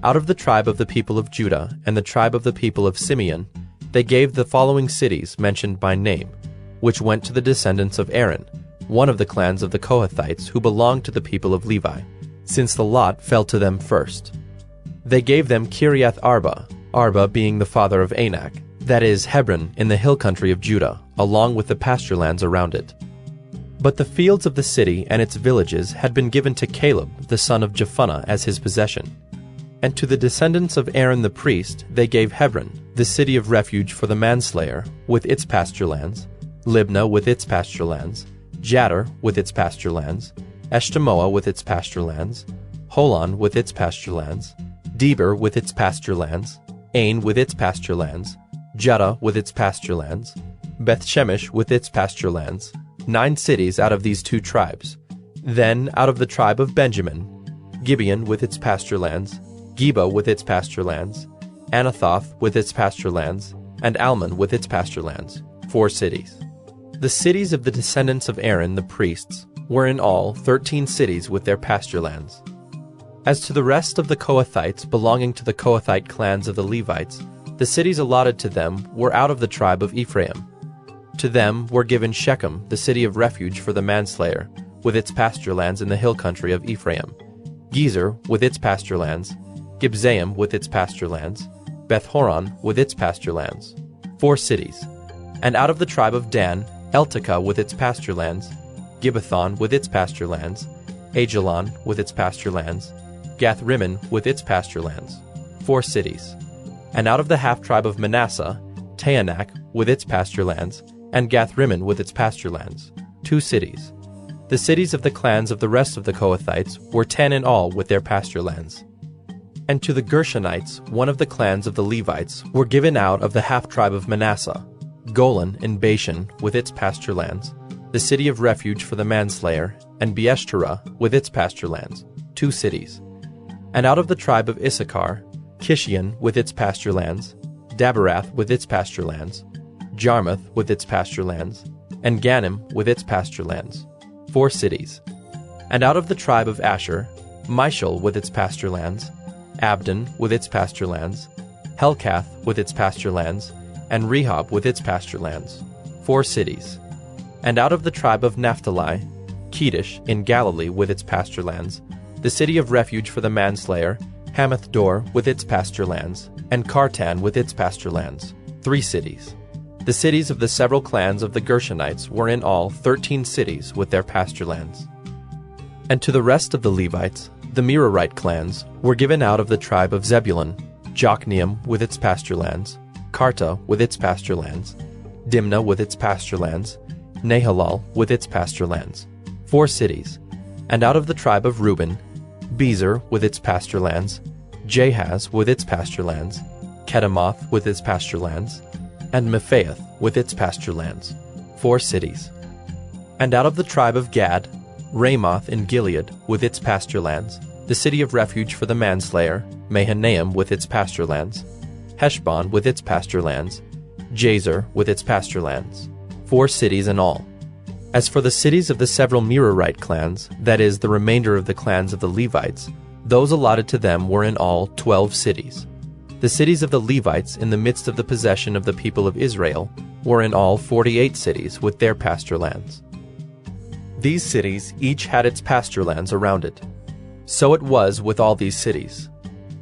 Out of the tribe of the people of Judah and the tribe of the people of Simeon, they gave the following cities mentioned by name, which went to the descendants of Aaron, one of the clans of the Kohathites who belonged to the people of Levi, since the lot fell to them first. They gave them Kiriath Arba, Arba being the father of Anak, that is, Hebron in the hill country of Judah, along with the pasture lands around it. But the fields of the city and its villages had been given to Caleb, the son of Jephunneh, as his possession. And to the descendants of Aaron the priest they gave Hebron, the city of refuge for the manslayer, with its pasture lands, Libnah with its pasture lands, Jattir with its pasture lands, Eshtemoa with its pasture lands, Holon with its pasture lands, Deber with its pasture lands, Ain with its pasture lands, Judah with its pasture lands, Beth-Shemesh with its pasture lands, 9 cities out of these 2 tribes. Then out of the tribe of Benjamin, Gibeon with its pasture lands, Geba with its pasture lands, Anathoth with its pasture lands, and Almon with its pasture lands, 4 cities. The cities of the descendants of Aaron the priests were in all 13 cities with their pasture lands. As to the rest of the Kohathites belonging to the Kohathite clans of the Levites, the cities allotted to them were out of the tribe of Ephraim. To them were given Shechem, the city of refuge for the manslayer, with its pasture lands in the hill country of Ephraim, Gezer with its pasture lands, Gibezaim with its pasture lands, Beth-horon with its pasture lands, 4 cities. And out of the tribe of Dan, Eltekeh with its pasture lands, Gibbethon with its pasture lands, Ajalon with its pasture lands, Gath-rimmon with its pasture lands, 4 cities. And out of the half-tribe of Manasseh, Taanach with its pasture lands, and Gath-rimmon with its pasture lands, 2 cities. The cities of the clans of the rest of the Kohathites were 10 in all with their pasture lands. And to the Gershonites, one of the clans of the Levites, were given out of the half-tribe of Manasseh, Golan in Bashan with its pasture lands, the city of refuge for the manslayer, and Beeshterah with its pasture lands, 2 cities. And out of the tribe of Issachar, Kishion with its pasture lands, Daberath with its pasture lands, Jarmuth with its pasture lands, and Ganim with its pasture lands, 4 cities. And out of the tribe of Asher, Mishal with its pasture lands, Abdon with its pasture lands, Helkath with its pasture lands, and Rehob with its pasture lands, 4 cities. And out of the tribe of Naphtali, Kedesh in Galilee with its pasture lands, the city of refuge for the manslayer, Hamath-dor with its pasture lands, and Kartan with its pasture lands, 3 cities. The cities of the several clans of the Gershonites were in all 13 cities with their pasture lands. And to the rest of the Levites, the Merarite clans, were given out of the tribe of Zebulun, Jokneam with its pasture lands, Karta with its pasture lands, Dimnah with its pasture lands, Nahalal with its pasture lands, 4 cities. And out of the tribe of Reuben, Bezer with its pasture lands, Jahaz with its pasture lands, Kedemoth with its pasture lands, and Mephaath with its pasture lands, 4 cities. And out of the tribe of Gad, Ramoth in Gilead with its pasture lands, the city of refuge for the manslayer, Mahanaim with its pasture lands, Heshbon with its pasture lands, Jazer with its pasture lands, 4 cities in all. As for the cities of the several Merarite clans, that is, the remainder of the clans of the Levites, those allotted to them were in all 12 cities. The cities of the Levites in the midst of the possession of the people of Israel were in all 48 cities with their pasture lands. These cities each had its pasture lands around it. So it was with all these cities.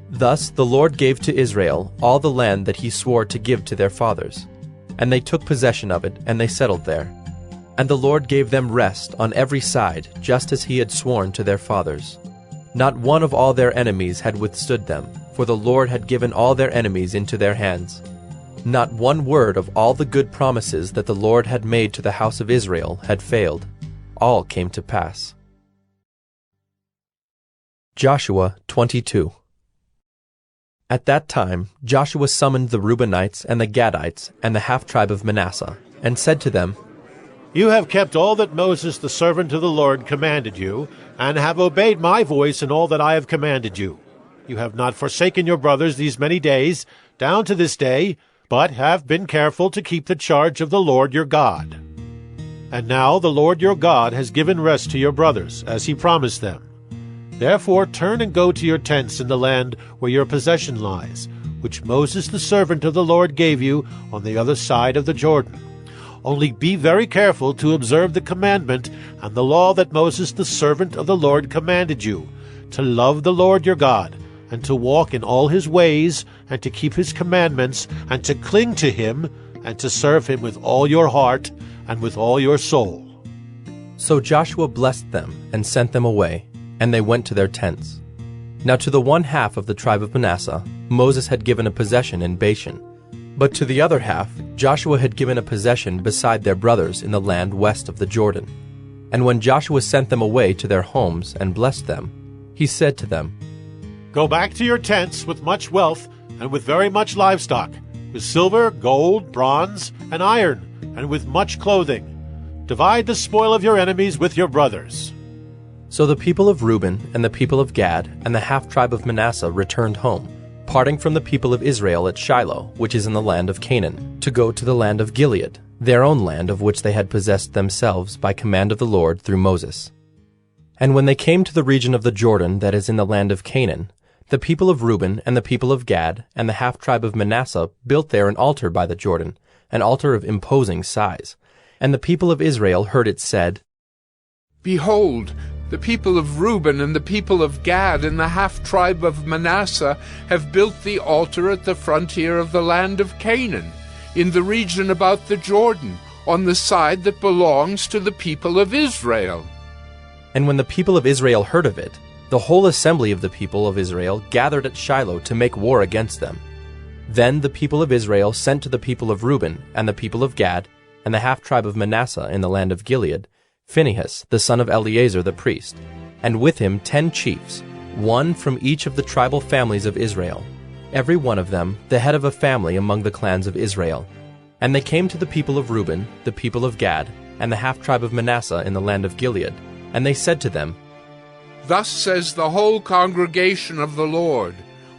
Thus the Lord gave to Israel all the land that he swore to give to their fathers. And they took possession of it, and they settled there. And the Lord gave them rest on every side, just as he had sworn to their fathers. Not one of all their enemies had withstood them, for the Lord had given all their enemies into their hands. Not one word of all the good promises that the Lord had made to the house of Israel had failed. All came to pass. Joshua 22. At that time Joshua summoned the Reubenites and the Gadites and the half-tribe of Manasseh, and said to them, You have kept all that Moses the servant of the Lord commanded you, and have obeyed my voice in all that I have commanded you. You have not forsaken your brothers these many days, down to this day, but have been careful to keep the charge of the Lord your God. And now the Lord your God has given rest to your brothers, as he promised them. Therefore turn and go to your tents in the land where your possession lies, which Moses the servant of the Lord gave you on the other side of the Jordan. Only be very careful to observe the commandment and the law that Moses the servant of the Lord commanded you, to love the Lord your God, and to walk in all his ways, and to keep his commandments, and to cling to him, and to serve him with all your heart and with all your soul. So Joshua blessed them and sent them away, and they went to their tents. Now to the one half of the tribe of Manasseh Moses had given a possession in Bashan, but to the other half Joshua had given a possession beside their brothers in the land west of the Jordan. And when Joshua sent them away to their homes and blessed them, he said to them, Go back to your tents with much wealth and with very much livestock, with silver, gold, bronze, and iron, and with much clothing. Divide the spoil of your enemies with your brothers. So the people of Reuben and the people of Gad and the half-tribe of Manasseh returned home, parting from the people of Israel at Shiloh, which is in the land of Canaan, to go to the land of Gilead, their own land of which they had possessed themselves by command of the Lord through Moses. And when they came to the region of the Jordan that is in the land of Canaan, the people of Reuben and the people of Gad and the half-tribe of Manasseh built there an altar by the Jordan, an altar of imposing size, And the people of Israel heard it said, Behold, the people of Reuben and the people of Gad and the half-tribe of Manasseh have built the altar at the frontier of the land of Canaan, in the region about the Jordan, on the side that belongs to the people of Israel. And when the people of Israel heard of it, the whole assembly of the people of Israel gathered at Shiloh to make war against them. Then the people of Israel sent to the people of Reuben and the people of Gad and the half-tribe of Manasseh in the land of Gilead Phinehas, the son of Eleazar the priest, and with him 10 chiefs, one from each of the tribal families of Israel, every one of them the head of a family among the clans of Israel. And they came to the people of Reuben, the people of Gad, and the half-tribe of Manasseh in the land of Gilead, and they said to them, Thus says the whole congregation of the Lord,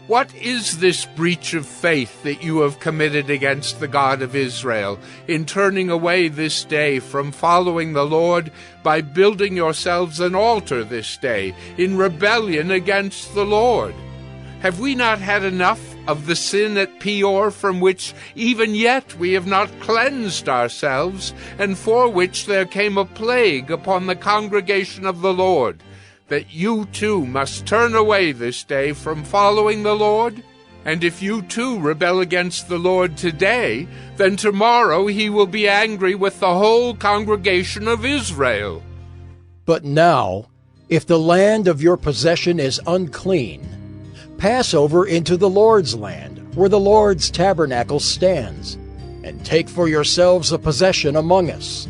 What is this breach of faith that you have committed against the God of Israel, in turning away this day from following the Lord by building yourselves an altar this day, in rebellion against the Lord? Have we not had enough of the sin at Peor, from which even yet we have not cleansed ourselves, and for which there came a plague upon the congregation of the Lord, that you too must turn away this day from following the Lord? And if you too rebel against the Lord today, then tomorrow he will be angry with the whole congregation of Israel. But now, if the land of your possession is unclean, pass over into the Lord's land, where the Lord's tabernacle stands, and take for yourselves a possession among us.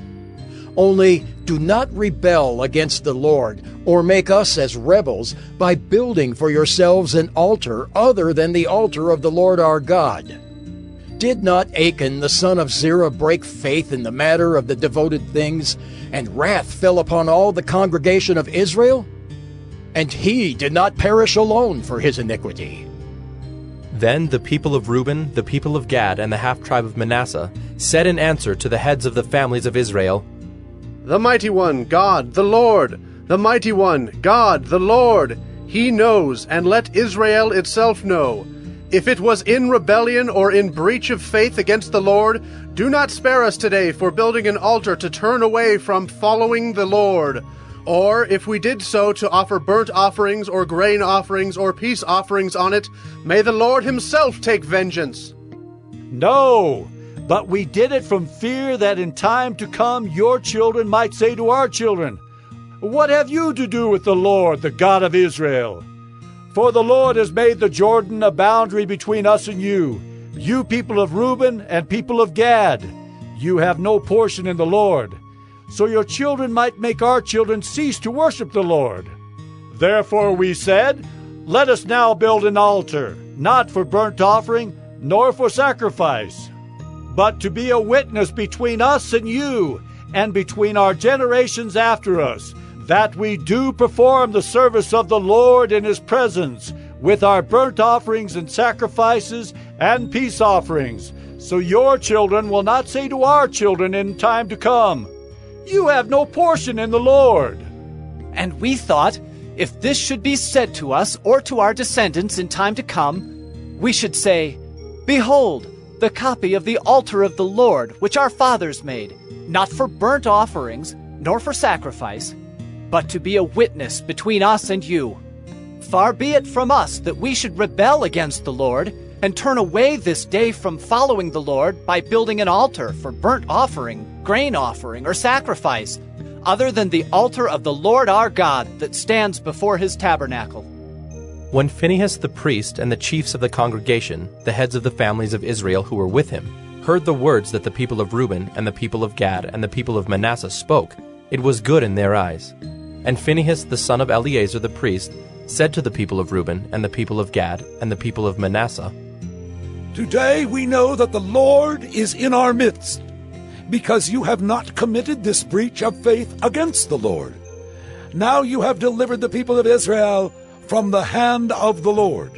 Only do not rebel against the Lord, or make us as rebels, by building for yourselves an altar other than the altar of the Lord our God. Did not Achan the son of Zerah break faith in the matter of the devoted things, and wrath fell upon all the congregation of Israel? And he did not perish alone for his iniquity. Then the people of Reuben, the people of Gad, and the half-tribe of Manasseh said in answer to the heads of the families of Israel, The mighty one, God, the Lord, the mighty one, God, the Lord, he knows, and let Israel itself know. If it was in rebellion or in breach of faith against the Lord, do not spare us today for building an altar to turn away from following the Lord. Or, if we did so to offer burnt offerings or grain offerings or peace offerings on it, may the Lord himself take vengeance. No, but we did it from fear that in time to come your children might say to our children, What have you to do with the Lord, the God of Israel? For the Lord has made the Jordan a boundary between us and you people of Reuben and people of Gad. You have no portion in the Lord. So your children might make our children cease to worship the Lord. Therefore we said, Let us now build an altar, not for burnt offering, nor for sacrifice, but to be a witness between us and you, and between our generations after us, that we do perform the service of the Lord in his presence, with our burnt offerings and sacrifices and peace offerings, so your children will not say to our children in time to come, You have no portion in the Lord. And we thought, if this should be said to us or to our descendants in time to come, we should say, Behold, the copy of the altar of the Lord, which our fathers made, not for burnt offerings, nor for sacrifice, but to be a witness between us and you. Far be it from us that we should rebel against the Lord, and turn away this day from following the Lord by building an altar for burnt offering, grain offering, or sacrifice, other than the altar of the Lord our God that stands before his tabernacle. When Phinehas the priest and the chiefs of the congregation, the heads of the families of Israel who were with him, heard the words that the people of Reuben and the people of Gad and the people of Manasseh spoke, it was good in their eyes. And Phinehas the son of Eleazar the priest said to the people of Reuben and the people of Gad and the people of Manasseh, Today we know that the Lord is in our midst, because you have not committed this breach of faith against the Lord. Now you have delivered the people of Israel from the hand of the Lord.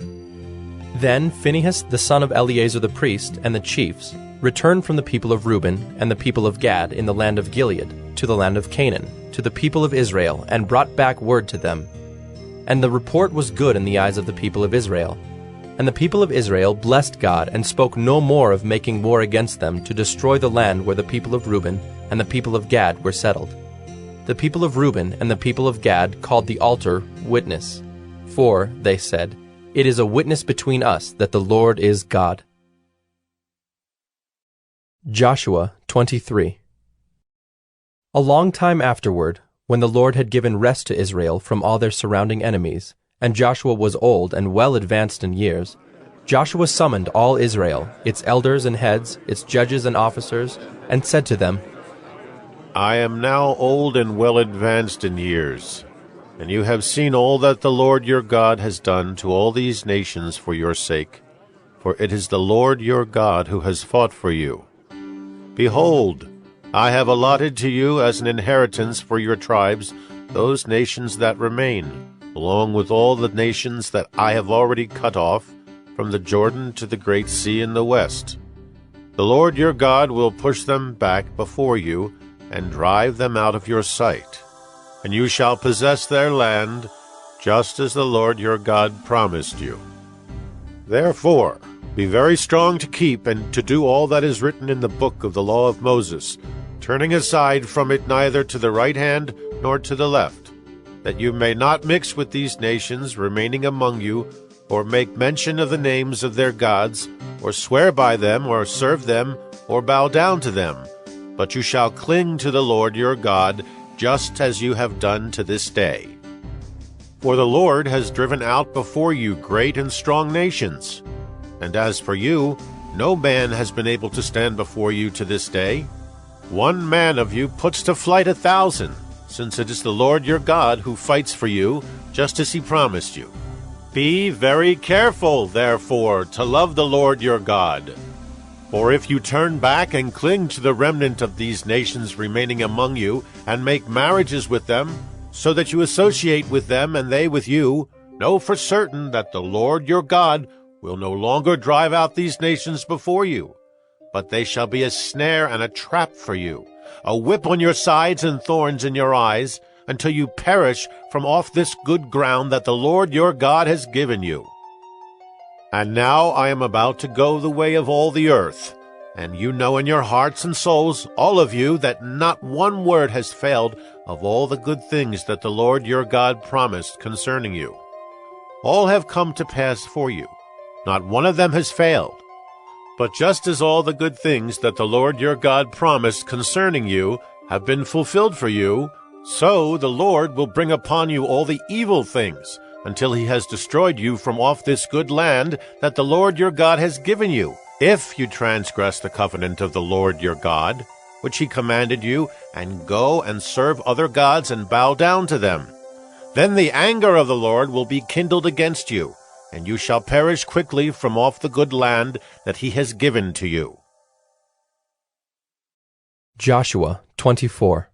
Then Phinehas the son of Eleazar the priest and the chiefs returned from the people of Reuben and the people of Gad in the land of Gilead to the land of Canaan, to the people of Israel, and brought back word to them. And the report was good in the eyes of the people of Israel. And the people of Israel blessed God and spoke no more of making war against them to destroy the land where the people of Reuben and the people of Gad were settled. The people of Reuben and the people of Gad called the altar Witness, for, they said, "It is a witness between us that the Lord is God." Joshua 23. A long time afterward, when the Lord had given rest to Israel from all their surrounding enemies, and Joshua was old and well advanced in years, Joshua summoned all Israel, its elders and heads, its judges and officers, and said to them, I am now old and well advanced in years, and you have seen all that the Lord your God has done to all these nations for your sake, for it is the Lord your God who has fought for you. Behold, I have allotted to you as an inheritance for your tribes those nations that remain, along with all the nations that I have already cut off, from the Jordan to the great sea in the west. The Lord your God will push them back before you and drive them out of your sight, and you shall possess their land, just as the Lord your God promised you. Therefore, be very strong to keep and to do all that is written in the book of the law of Moses, turning aside from it neither to the right hand nor to the left, that you may not mix with these nations remaining among you, or make mention of the names of their gods, or swear by them, or serve them, or bow down to them. But you shall cling to the Lord your God, just as you have done to this day. For the Lord has driven out before you great and strong nations. And as for you, no man has been able to stand before you to this day. One man of you puts to flight 1,000, since it is the Lord your God who fights for you, just as he promised you. Be very careful, therefore, to love the Lord your God. For if you turn back and cling to the remnant of these nations remaining among you, and make marriages with them, so that you associate with them and they with you, know for certain that the Lord your God will no longer drive out these nations before you, but they shall be a snare and a trap for you, a whip on your sides and thorns in your eyes, until you perish from off this good ground that the Lord your God has given you. And now I am about to go the way of all the earth, and you know in your hearts and souls, all of you, that not one word has failed of all the good things that the Lord your God promised concerning you. All have come to pass for you. Not one of them has failed. But just as all the good things that the Lord your God promised concerning you have been fulfilled for you, so the Lord will bring upon you all the evil things, until he has destroyed you from off this good land that the Lord your God has given you, if you transgress the covenant of the Lord your God, which he commanded you, and go and serve other gods and bow down to them. Then the anger of the Lord will be kindled against you, and you shall perish quickly from off the good land that he has given to you. Joshua 24.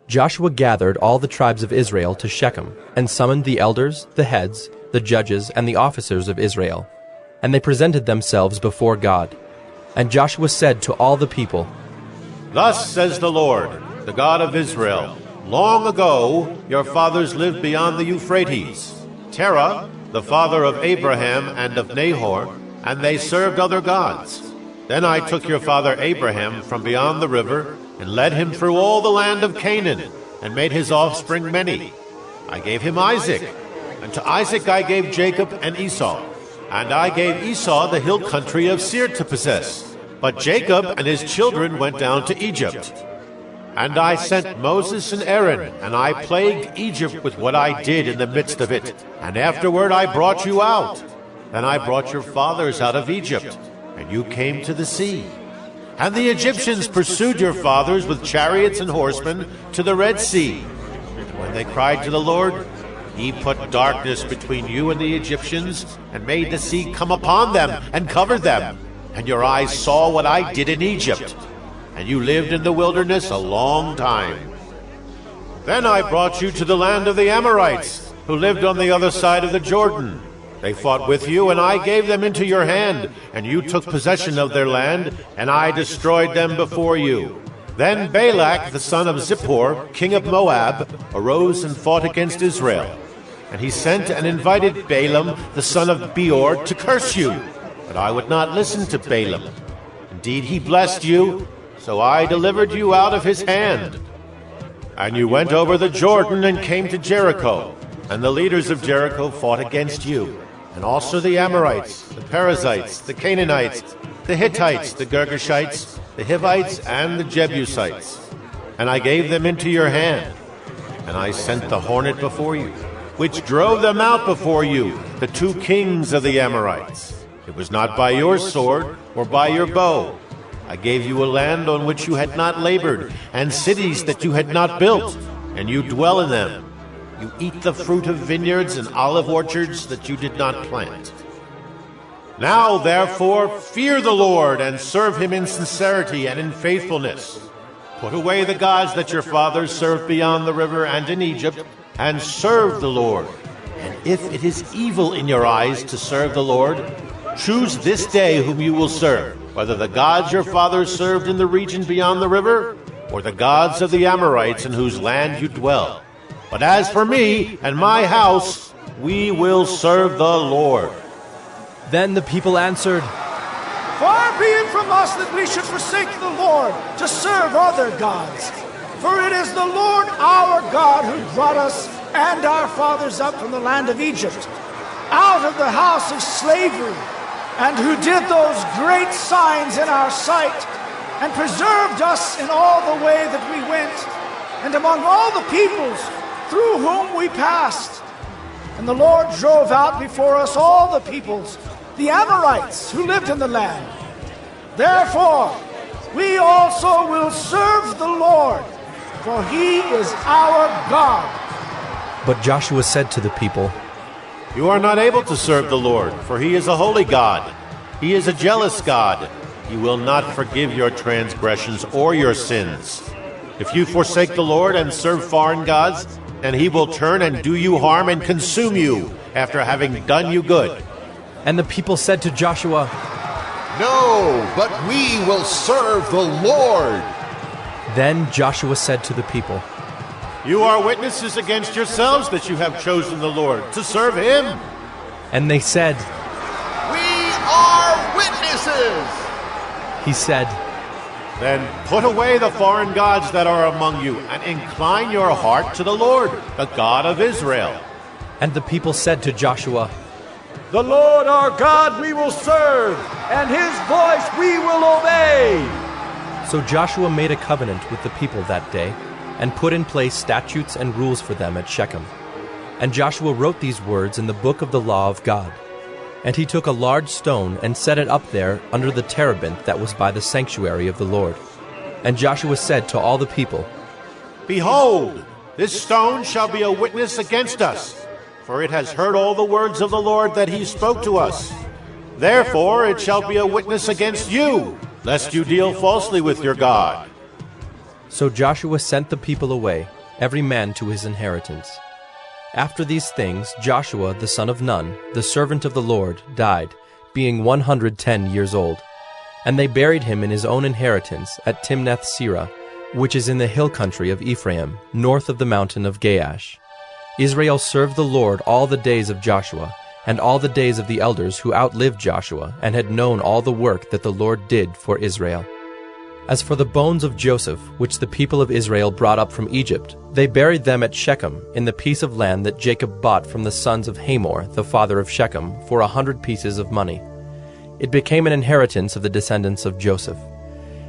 Joshua gathered all the tribes of Israel to Shechem, and summoned the elders, the heads, the judges, and the officers of Israel. And they presented themselves before God. And Joshua said to all the people, Thus says the Lord, the God of Israel, long ago your fathers lived beyond the Euphrates, Terah, the father of Abraham and of Nahor, and they served other gods. Then I took your father Abraham from beyond the river, and led him through all the land of Canaan, and made his offspring many. I gave him Isaac, and to Isaac I gave Jacob and Esau. And I gave Esau the hill country of Seir to possess. But Jacob and his children went down to Egypt. And I sent Moses and Aaron, and I plagued Egypt with what I did in the midst of it. And afterward I brought you out. Then I brought your fathers out of Egypt, and you came to the sea. And the Egyptians pursued your fathers with chariots and horsemen to the Red Sea. And when they cried to the Lord, he put darkness between you and the Egyptians, and made the sea come upon them and covered them. And your eyes saw what I did in Egypt. And you lived in the wilderness a long time. Then I brought you to the land of the Amorites, who lived on the other side of the Jordan. They fought with you, and I gave them into your hand, and you took possession of their land, and I destroyed them before you. Then Balak, the son of Zippor, king of Moab, arose and fought against Israel. And he sent and invited Balaam, the son of Beor, to curse you. But I would not listen to Balaam. Indeed, he blessed you, so I delivered you out of his hand. And you went over the Jordan and came to Jericho, and the leaders of Jericho fought against you, and also the Amorites, the Perizzites, the Canaanites, the Hittites, the Girgashites, the Hivites, and the Jebusites. And I gave them into your hand, and I sent the hornet before you, which drove them out before you, the 2 kings of the Amorites. It was not by your sword or by your bow. I gave you a land on which you had not labored, and cities that you had not built, and you dwell in them. You eat the fruit of vineyards and olive orchards that you did not plant. Now, therefore, fear the Lord and serve him in sincerity and in faithfulness. Put away the gods that your fathers served beyond the river and in Egypt, and serve the Lord. And if it is evil in your eyes to serve the Lord, choose this day whom you will serve, whether the gods your fathers served in the region beyond the river, or the gods of the Amorites in whose land you dwell. But as for me and my house, we will serve the Lord. Then the people answered, Far be it from us that we should forsake the Lord to serve other gods. For it is the Lord our God who brought us and our fathers up from the land of Egypt, out of the house of slavery, and who did those great signs in our sight, and preserved us in all the way that we went, and among all the peoples through whom we passed. And the Lord drove out before us all the peoples, the Amorites who lived in the land. Therefore, we also will serve the Lord, for he is our God. But Joshua said to the people, You are not able to serve the Lord, for he is a holy God. He is a jealous God. He will not forgive your transgressions or your sins. If you forsake the Lord and serve foreign gods, then he will turn and do you harm and consume you after having done you good. And the people said to Joshua, No, but we will serve the Lord. Then Joshua said to the people, You are witnesses against yourselves that you have chosen the Lord to serve him. And they said, We are witnesses. He said, Then put away the foreign gods that are among you, and incline your heart to the Lord, the God of Israel. And the people said to Joshua, The Lord our God we will serve, and his voice we will obey. So Joshua made a covenant with the people that day, and put in place statutes and rules for them at Shechem. And Joshua wrote these words in the book of the law of God. And he took a large stone and set it up there under the terebinth that was by the sanctuary of the Lord. And Joshua said to all the people, Behold, this stone shall be a witness against us, for it has heard all the words of the Lord that he spoke to us. Therefore it shall be a witness against you, lest you deal falsely with your God. So Joshua sent the people away, every man to his inheritance. After these things, Joshua the son of Nun, the servant of the Lord, died, being 110 years old. And they buried him in his own inheritance at Timnath-Serah, which is in the hill country of Ephraim, north of the mountain of Gaash. Israel served the Lord all the days of Joshua, and all the days of the elders who outlived Joshua, and had known all the work that the Lord did for Israel. As for the bones of Joseph, which the people of Israel brought up from Egypt, they buried them at Shechem, in the piece of land that Jacob bought from the sons of Hamor, the father of Shechem, for 100 pieces of money. It became an inheritance of the descendants of Joseph.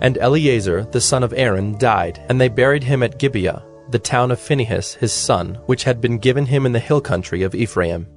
And Eleazar, the son of Aaron, died, and they buried him at Gibeah, the town of Phinehas his son, which had been given him in the hill country of Ephraim.